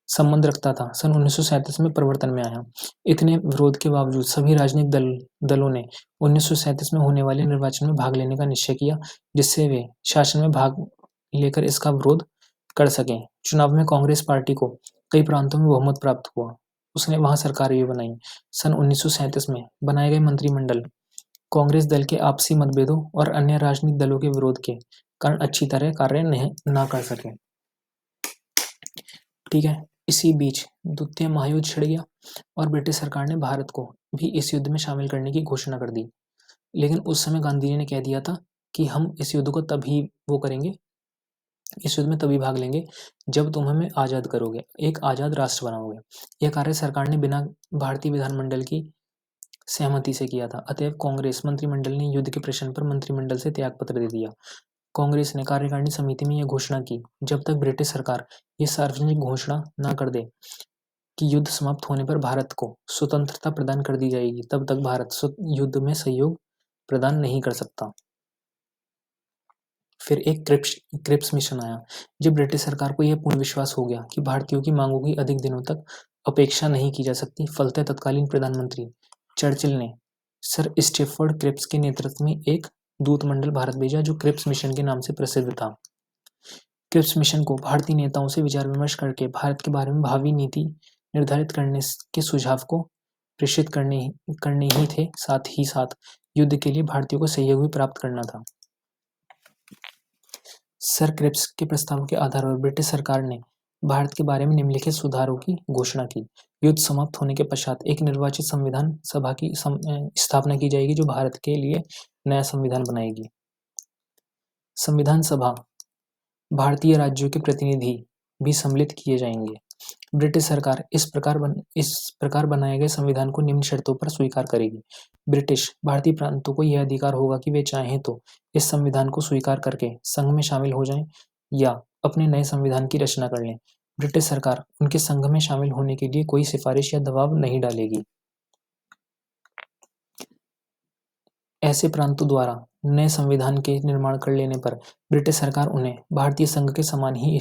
संबंध रखता था, सन 1937 में परिवर्तन में आया। इतने विरोध के बावजूद सभी राजनीतिक दलों ने 1937 में होने वाले निर्वाचन में भाग लेने का निश्चय किया, जिससे वे शासन में भाग लेकर इसका विरोध कर सकें। चुनाव में कांग्रेस पार्टी को कई प्रांतों में बहुमत प्राप्त हुआ। उसने वहां सरकार भी बनाई। सन 1937 में बनाए गए मंत्रिमंडल कांग्रेस दल के आपसी मतभेदों और अन्य राजनीतिक दलों के विरोध के कारण अच्छी तरह कार्य न कर सके। ठीक है। इसी बीच द्वितीय महायुद्ध छिड़ गया और ब्रिटिश सरकार ने भारत को भी इस युद्ध में शामिल करने की घोषणा कर दी। लेकिन उस समय गांधी जी ने कह दिया था कि हम इस युद्ध को तभी करेंगे, इस युद्ध में तभी भाग लेंगे जब तुम हमें आज़ाद करोगे, एक आज़ाद राष्ट्र बनाओगे। यह कार्य सरकार ने बिना भारतीय विधानमंडल की सहमति से किया था। अतएव कांग्रेस मंत्रिमंडल ने युद्ध के प्रश्न पर मंत्रिमंडल से त्यागपत्र दे दिया। कांग्रेस ने कार्यकारिणी समिति में यह घोषणा की, जब तक ब्रिटिश सरकार ये सार्वजनिक घोषणा न कर दे कि युद्ध समाप्त होने पर भारत को स्वतंत्रता प्रदान कर दी जाएगी, तब तक भारत युद्ध में सहयोग प्रदान नहीं कर सकता। फिर एक क्रिप्स मिशन आया। जब ब्रिटिश सरकार को यह पूर्ण विश्वास हो गया कि भारतीयों की मांगों की अधिक दिनों तक अपेक्षा नहीं की जा सकती, फलतः तत्कालीन प्रधानमंत्री चर्चिल ने सर स्टेफर्ड क्रिप्स के नेतृत्व में एक दूतमंडल भारत भेजा, जो क्रिप्स मिशन के नाम से प्रसिद्ध था। क्रिप्स मिशन को भारतीय नेताओं से विचार विमर्श करके भारत के बारे में भावी नीति निर्धारित करने के सुझाव को प्रेषित करने ही थे, साथ ही साथ युद्ध के लिए भारतीयों को सहयोग भी प्राप्त करना था। सर क्रिप्स के प्रस्ताव के आधार पर ब्रिटिश सरकार ने भारत के बारे में निम्नलिखित सुधारों की घोषणा की। युद्ध समाप्त होने के पश्चात एक निर्वाचित संविधान सभा की स्थापना की जाएगी, जो भारत के लिए नया संविधान बनाएगी। संविधान सभा भारतीय राज्यों के प्रतिनिधि भी सम्मिलित किए जाएंगे। ब्रिटिश सरकार इस प्रकार बनाए गए संविधान को निम्न शर्तों पर स्वीकार करेगी। ब्रिटिश भारतीय प्रांतों को यह अधिकार होगा कि वे चाहें तो इस संविधान को स्वीकार करके संघ में शामिल हो जाएं या अपने नए संविधान की रचना कर लें। ब्रिटिश सरकार उनके संघ में शामिल होने के लिए कोई सिफारिश या दबाव नहीं डालेगी। ऐसे प्रांतों द्वारा नए संविधान के निर्माण कर लेने पर ब्रिटिश सरकार उन्हें भारतीय संघ के समान ही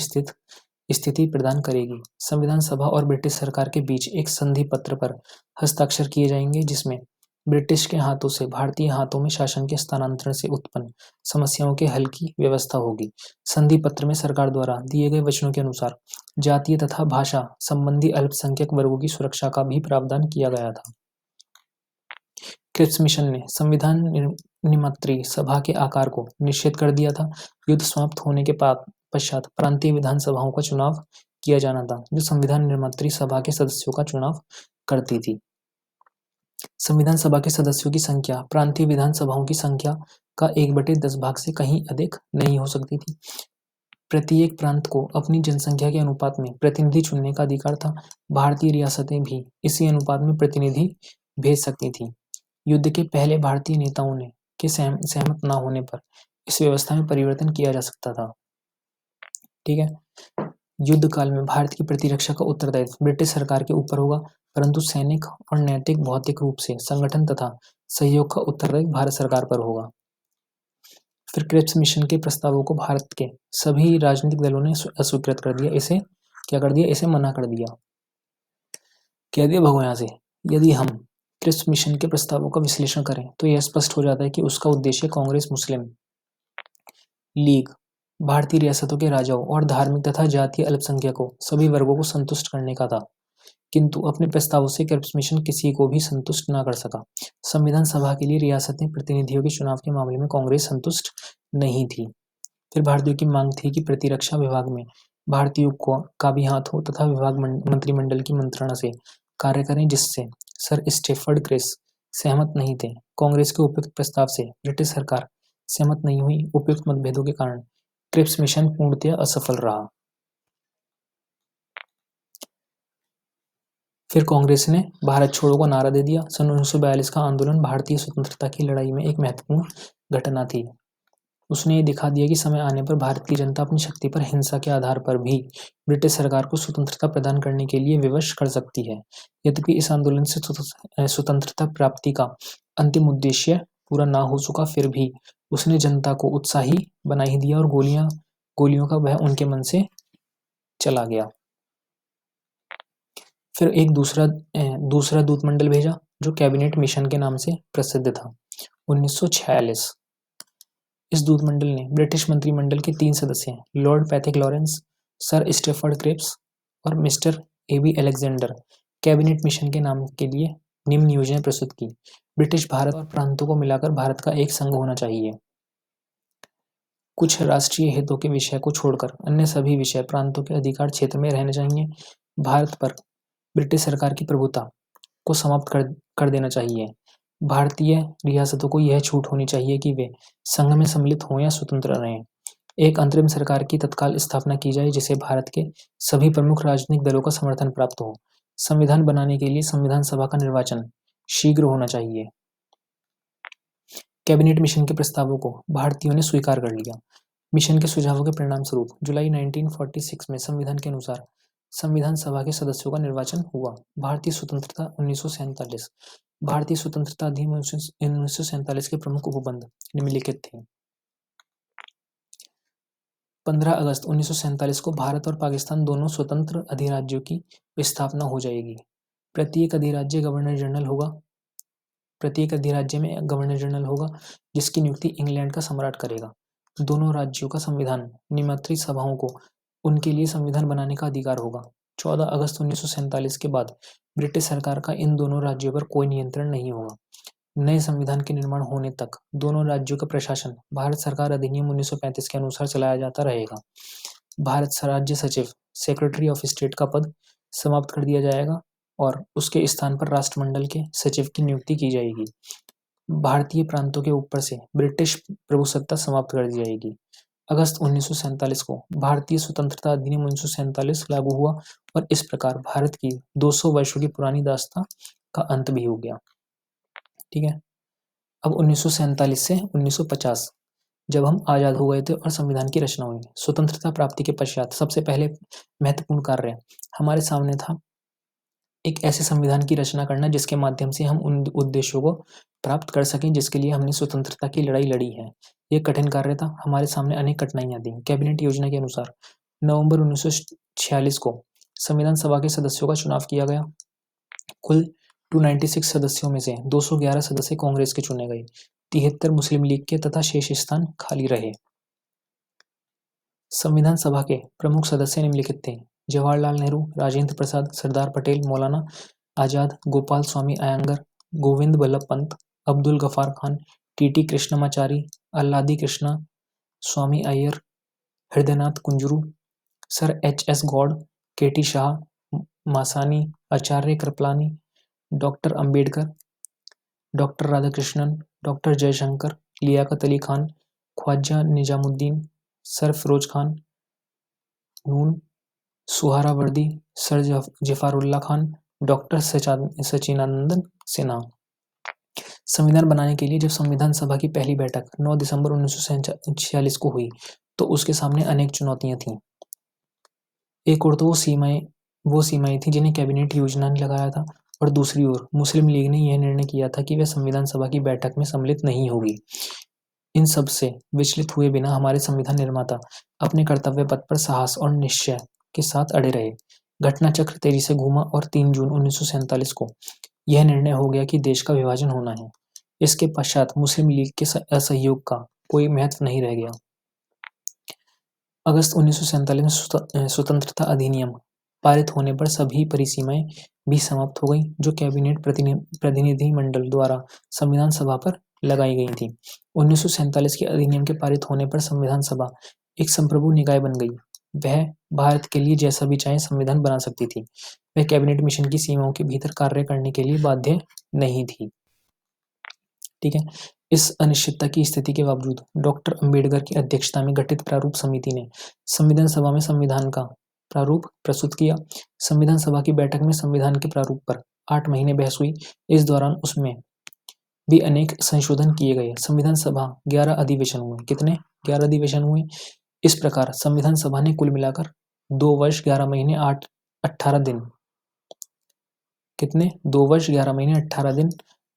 स्थिति प्रदान करेगी। संविधान सभा और ब्रिटिश सरकार के बीच एक संधि पत्र पर हस्ताक्षर किए जाएंगे, जिसमें ब्रिटिश के हाथों से भारतीय हाथों में शासन के स्थानांतरण से उत्पन्न समस्याओं के हल की व्यवस्था होगी। संधि पत्र में सरकार द्वारा दिए गए वचनों के अनुसार जातीय तथा भाषा संबंधी अल्पसंख्यक वर्गों की सुरक्षा का भी प्रावधान किया गया था। क्रिप्स मिशन ने संविधान निर्मात्री सभा के आकार को निश्चित कर दिया था। युद्ध समाप्त होने के पश्चात प्रांतीय विधानसभाओं का चुनाव किया जाना था, जो संविधान निर्मात्री सभा के सदस्यों का चुनाव करती थी। संविधान सभा के सदस्यों की संख्या प्रांतीय विधानसभाओं की संख्या का 1/10 भाग से कहीं अधिक नहीं हो सकती थी। प्रत्येक प्रांत को अपनी जनसंख्या के अनुपात में प्रतिनिधि चुनने का अधिकार था। भारतीय रियासतें भी इसी अनुपात में प्रतिनिधि भेज सकती थी। युद्ध के पहले भारतीय नेताओं ने के सहमत न होने पर इस व्यवस्था में परिवर्तन किया जा सकता था। ठीक है। युद्ध काल में भारत की प्रतिरक्षा का उत्तरदायित्व ब्रिटिश सरकार के ऊपर होगा, परंतु सैनिक और नैतिक भौतिक रूप से संगठन तथा सहयोग का उत्तरदायित्व भारत सरकार पर होगा। फिर क्रिप्स मिशन के प्रस्तावों को भारत के सभी राजनीतिक दलों ने अस्वीकृत कर दिया। इसे क्या कर दिया? इसे मना कर दिया। कह दिया भगो यहाँ से। यदि हम क्रिप्स मिशन के प्रस्तावों का विश्लेषण करें तो यह स्पष्ट हो जाता है कि उसका उद्देश्य कांग्रेस मुस्लिम लीग, भारतीय रियासतों के राजाओं और धार्मिक तथा जातीय अल्पसंख्यकों सभी वर्गों को संतुष्ट करने का था। किंतु अपने प्रस्तावों से क्रिप्स मिशन किसी को भी संतुष्ट न कर सका। संविधान सभा के लिए रियासतें प्रतिनिधियों के चुनाव के मामले में कांग्रेस संतुष्ट नहीं थी। फिर भारतीयों की मांग थी कि प्रतिरक्षा विभाग में भारतीयों का भी हाथ हो तथा विभाग मंत्रिमंडल की मंत्रणा से कार्य करें, जिससे सर स्टेफर्ड क्रिप्स सहमत नहीं थे। कांग्रेस के उपयुक्त प्रस्ताव से ब्रिटिश सरकार सहमत नहीं हुई। उपयुक्त मतभेदों के कारण क्रिप्स मिशन पूर्णतया असफल रहा। फिर कांग्रेस ने भारत छोड़ो का नारा दे दिया। सन 1942 का आंदोलन भारतीय स्वतंत्रता की लड़ाई में एक महत्वपूर्ण घटना थी। उसने ये दिखा दिया कि समय आने पर भारतीय जनता अपनी शक्ति पर हिंसा के आधार पर भी ब्रिटिश सरकार को स्वतंत्रता प्रदान करने के लिए विवश कर सकती है। यद्यपि इस आंदोलन से स्वतंत्रता प्राप्ति का अंतिम उद्देश्य पूरा ना हो सका, फिर भी उसने जनता को उत्साही बना ही दिया और गोलियों का वह उनके मन से चला गया। फिर एक दूसरा दूतमंडल भेजा, जो कैबिनेट मिशन के नाम से प्रसिद्ध था। 1946 इस दूतमंडल ने ब्रिटिश मंत्रिमंडल के 3 सदस्य lord Pethick Lawrence, sir Stafford Cripps और mister AB Alexander cabinet mission के नाम के लिए निम्न योजना प्रस्तुत की। ब्रिटिश भारत और प्रांतों को मिलाकर भारत का एक संघ होना चाहिए। कुछ राष्ट्रीय हितों के विषय को छोड़कर अन्य सभी विषय प्रांतों के अधिकार क्षेत्र में रहने चाहिए। भारत पर ब्रिटिश सरकार की प्रभुता को समाप्त कर देना चाहिए। भारतीय रियासतों को यह छूट होनी चाहिए कि वे संघ में सम्मिलित हों या स्वतंत्र रहें। एक अंतरिम सरकार की तत्काल स्थापना की जाए, जिसे भारत के सभी प्रमुख राजनीतिक दलों का समर्थन प्राप्त हो। संविधान बनाने के लिए संविधान सभा का निर्वाचन शीघ्र होना चाहिए। कैबिनेट मिशन के प्रस्तावों को भारतीयों ने स्वीकार कर लिया। मिशन के सुझावों के परिणाम स्वरूप जुलाई 1946 में संविधान के अनुसार संविधान सभा के सदस्यों का निर्वाचन हुआ। भारतीय स्वतंत्रता 1947 भारतीय स्वतंत्रता अधिनियम 1947 के प्रमुख उपबंध निम्नलिखित थे। 15 अगस्त 1947 को भारत और पाकिस्तान दोनों स्वतंत्र अधिराज्यों की स्थापना हो जाएगी। प्रत्येक अधिराज्य में गवर्नर जनरल होगा, जिसकी नियुक्ति इंग्लैंड का सम्राट करेगा। दोनों राज्यों का संविधान निमंत्रित सभाओं को उनके लिए संविधान बनाने का अधिकार होगा। 14 अगस्त 1947 के बाद ब्रिटिश सरकार का इन दोनों राज्यों पर कोई नियंत्रण नहीं होगा। नए संविधान के निर्माण होने तक दोनों राज्यों का प्रशासन भारत सरकार अधिनियम 1935 के अनुसार चलाया जाता रहेगा। भारत राज्य सचिव सेक्रेटरी ऑफ स्टेट का पद समाप्त कर दिया जाएगा और उसके स्थान पर राष्ट्रमंडल के सचिव की नियुक्ति की जाएगी। भारतीय प्रांतों के ऊपर से ब्रिटिश प्रभुसत्ता समाप्त कर दी जाएगी। अगस्त 1947 को भारतीय स्वतंत्रता अधिनियम 1947 लागू हुआ और इस प्रकार भारत की 200 वर्षों की पुरानी दास्तां का अंत भी हो गया। ठीक है। अब 1947 से 1950 जब हम आज़ाद हो गए थे और संविधान की रचना हुई, स्वतंत्रता प्राप्ति के पश्चात सबसे पहले महत्वपूर्ण कार्य हमारे सामने था एक ऐसे संविधान की रचना करना जिसके माध्यम से हम उन उद्देश्यों को प्राप्त कर सकें जिसके लिए हमने स्वतंत्रता की लड़ाई लड़ी है। ये कठिन कार्य था, हमारे सामने अनेक कठिनाइयां थीं। कैबिनेट योजना के अनुसार नवंबर 1946 को संविधान सभा के सदस्यों का चुनाव किया गया। कुल 296 सदस्यों में से 211 सदस्य कांग्रेस के चुने गए, 73 मुस्लिम लीग के तथा शेष स्थान खाली रहे। संविधान सभा के प्रमुख सदस्य निम्नलिखित थे: Jawaharlal Nehru, Rajendra Prasad, Sardar Patel, Maulana Azad, Gopal Swami Ayyangar, Govind Ballabh Pant, Abdul Ghaffar Khan, TT Krishnamachari, Alladi Krishna, Swami Iyer, Hridaynath Kunzru, sir HS. Gour, KT. Shah, Masani, Acharya Kripalani, doctor Ambedkar, doctor Radhakrishnan, doctor Jaishankar, Liaquat Ali Khan, Khwaja Nizamuddin, sir Firoz Khan, Noon, Suhrawardy, sir Zafarullah Khan, doctor Sachchidanand Sinha. संविधान बनाने के लिए जब संविधान सभा की पहली बैठक 9 दिसंबर 1946 को हुई तो उसके सामने अनेक चुनौतियां थीं। एक ओर तो वो सीमाएं थीं जिन्हें कैबिनेट योजना ने लगाया था और दूसरी ओर मुस्लिम लीग ने यह निर्णय किया था कि वह संविधान सभा की बैठक में सम्मिलित नहीं होगी। इन सब से विचलित हुए बिना हमारे संविधान निर्माता अपने कर्तव्य पथ पर साहस और निश्चय के साथ अड़े रहे। घटना चक्र तेजी से घूमा और 3 जून 1947 को यह निर्णय हो गया कि देश का विभाजन होना है। इसके पश्चात मुस्लिम लीग के असहयोग का कोई महत्व नहीं रह गया। अगस्त 1947 में स्वतंत्रता अधिनियम पारित होने पर सभी परिसीमाएं भी समाप्त हो गईं जो कैबिनेट प्रतिनिधिमंडल द्वारा संविधान सभा पर लगाई गई थी। 1947 के अधिनियम के पारित होने पर संविधान सभा एक संप्रभु निकाय बन गई। वह भारत के लिए जैसा भी चाहे संविधान बना सकती थी। वह कैबिनेट मिशन की सीमाओं के भीतर कार्य करने के लिए बाध्य नहीं थी। ठीक है। इस अनिश्चितता की स्थिति के बावजूद डॉक्टर अंबेडकर की अध्यक्षता में गठित प्रारूप समिति ने संविधान सभा में संविधान का प्रारूप प्रस्तुत किया। संविधान सभा की बैठक में संविधान के प्रारूप पर 8 महीने बहस हुई। इस दौरान उसमें भी अनेक संशोधन किए गए। संविधान सभा 11 अधिवेशन हुए। कितने? 11 अधिवेशन हुए। इस प्रकार संविधान सभा ने कुल मिलाकर 2 वर्ष 11 महीने 18 दिन, कितने? 2 वर्ष 11 महीने 18 दिन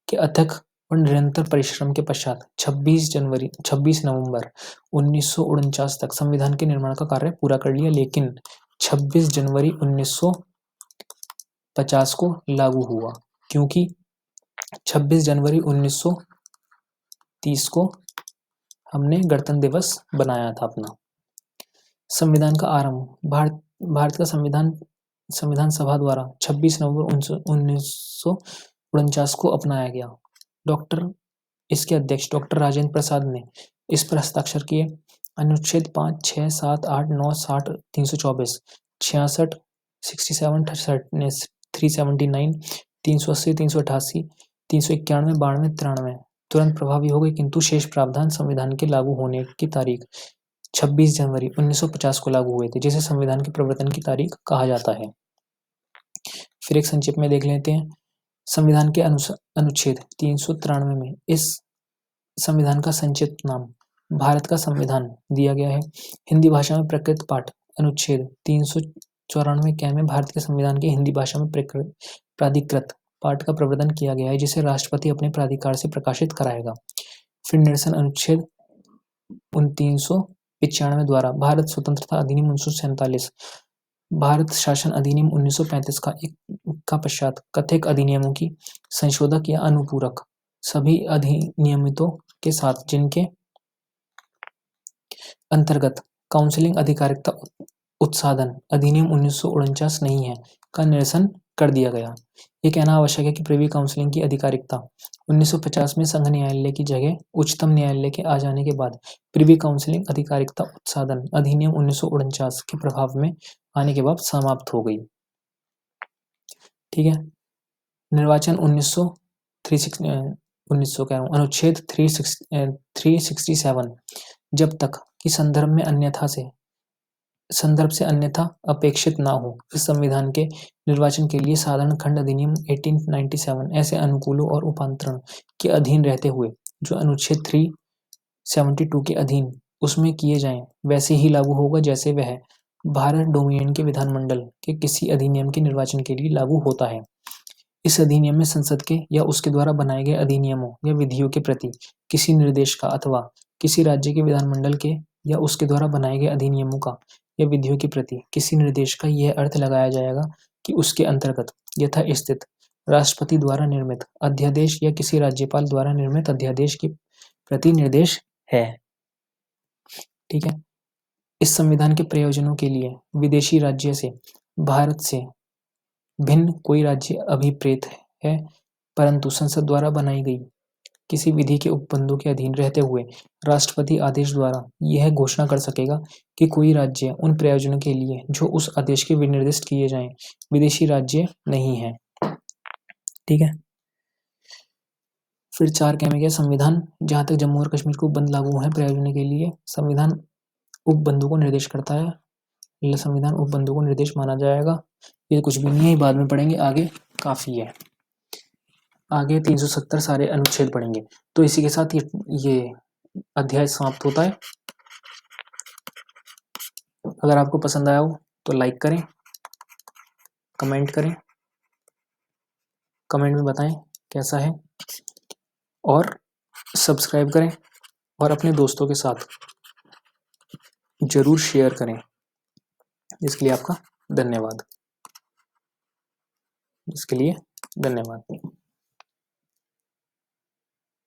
के अथक और निरंतर परिश्रम के पश्चात 26 नवंबर 1949 तक संविधान के निर्माण का कार्य पूरा कर लिया, लेकिन 26 जनवरी 1950 को लागू हुआ, क्योंकि 26 जनवरी 1930 को हमने गणतंत्र दिवस बनाया था अपना। संविधान का आरंभ भारत का संविधान सभा द्वारा 26 नवंबर 1949 को अपनाया गया। इसके अध्यक्ष डॉक्टर राजेंद्र प्रसाद ने इस पर हस्ताक्षर किए। अनुच्छेद 5, 6, 7, 8, 9, 60, 324, 66, 67, 379, 380, 388, 391, 92, 93 तुरंत प्रभावी हो गए, किंतु शेष प्रावधान संविधान के लागू होने की तारीख 26 जनवरी 1950 को लागू हुए थे, जिसे संविधान के प्रवर्तन की तारीख कहा जाता है। फिर एक संक्षिप्त में देख लेते हैं। संविधान के अनुच्छेद 393 में इस संविधान का संक्षिप्त नाम भारत का संविधान दिया गया है। हिंदी भाषा में प्रकृत पाठ अनुच्छेद 394 कै में भारत के संविधान के हिंदी भाषा में प्राधिकृत पाठ का प्रवर्तन किया गया है, जिसे राष्ट्रपति अपने प्राधिकार से प्रकाशित कराएगा। फिर निरसन अनुच्छेद 395 द्वारा भारत स्वतंत्रता अधिनियम 1947, भारत शासन अधिनियम 1935 का पश्चात कथेक अधिनियमों की संशोधक या अनुपूरक सभी अधिनियमितों के साथ, जिनके अंतर्गत काउंसिलिंग अधिकारिकता उत्साधन अधिनियम 1949 नहीं है, का निरसन कर दिया गया। ये कहना आवश्यक है कि प्रिवी काउंसिलिंग की अधिकारिकता 1950 में संघ न्यायालय की जगह उच्चतम न्यायालय के आ जाने के बाद प्रिवी काउंसिलिंग अधिकारिकता उत्साधन अधिनियम 1949 के प्रभाव में आने के बाद समाप्त हो गई। ठीक है। निर्वाचन अनुच्छेद 367 जब तक कि संदर्भ से अन्यथा अपेक्षित ना हो, इस संविधान के निर्वाचन के लिए साधारण खंड अधिनियम 1897 ऐसे अनुकूलों और उपांतरण के अधीन रहते हुए जो अनुच्छेद 372 के अधीन उसमें किए जाएं वैसे ही लागू होगा, जैसे वह भारत डोमिनियन के विधानमंडल के किसी अधिनियम के निर्वाचन के लिए लागू होता है। इस अधिनियम में संसद के या उसके द्वारा बनाए गए अधिनियमों या विधियों के प्रति किसी निर्देश का अथवा किसी राज्य के विधानमंडल के या उसके द्वारा बनाए गए अधिनियमों का या विधियों के प्रति किसी निर्देश का यह अर्थ लगाया जाएगा कि उसके अंतर्गत यथास्थित राष्ट्रपति द्वारा निर्मित अध्यादेश या किसी राज्यपाल द्वारा निर्मित अध्यादेश के प्रति निर्देश है। ठीक है। इस संविधान के प्रयोजनों के लिए विदेशी राज्य से भारत से भिन्न कोई राज्य अभिप्रेत है, परंतु संसद द्वारा बनाई गई किसी विधि के उपबंधों के अधीन रहते हुए राष्ट्रपति आदेश द्वारा यह घोषणा कर सकेगा कि कोई राज्य उन प्रयोजनों के लिए जो उस आदेश के विनिर्दिष्ट किए जाएं विदेशी राज्य नहीं है। ठीक है। फिर 4 क्या में गया संविधान जहां तक जम्मू और कश्मीर को उपबंध लागू है प्रयोजनों के लिए संविधान उपबंधों को निर्देश करता है, संविधान उपबंधों को निर्देश माना जाएगा। ये कुछ भी नहीं है, बाद में पढ़ेंगे, आगे काफी है। आगे 370 सारे अनुच्छेद पढ़ेंगे। तो इसी के साथ ये अध्याय समाप्त होता है। अगर आपको पसंद आया हो तो लाइक करें, कमेंट करें, कमेंट में बताएं कैसा है, और सब्सक्राइब करें और अपने दोस्तों के साथ जरूर शेयर करें। इसके लिए आपका धन्यवाद। इसके लिए धन्यवाद।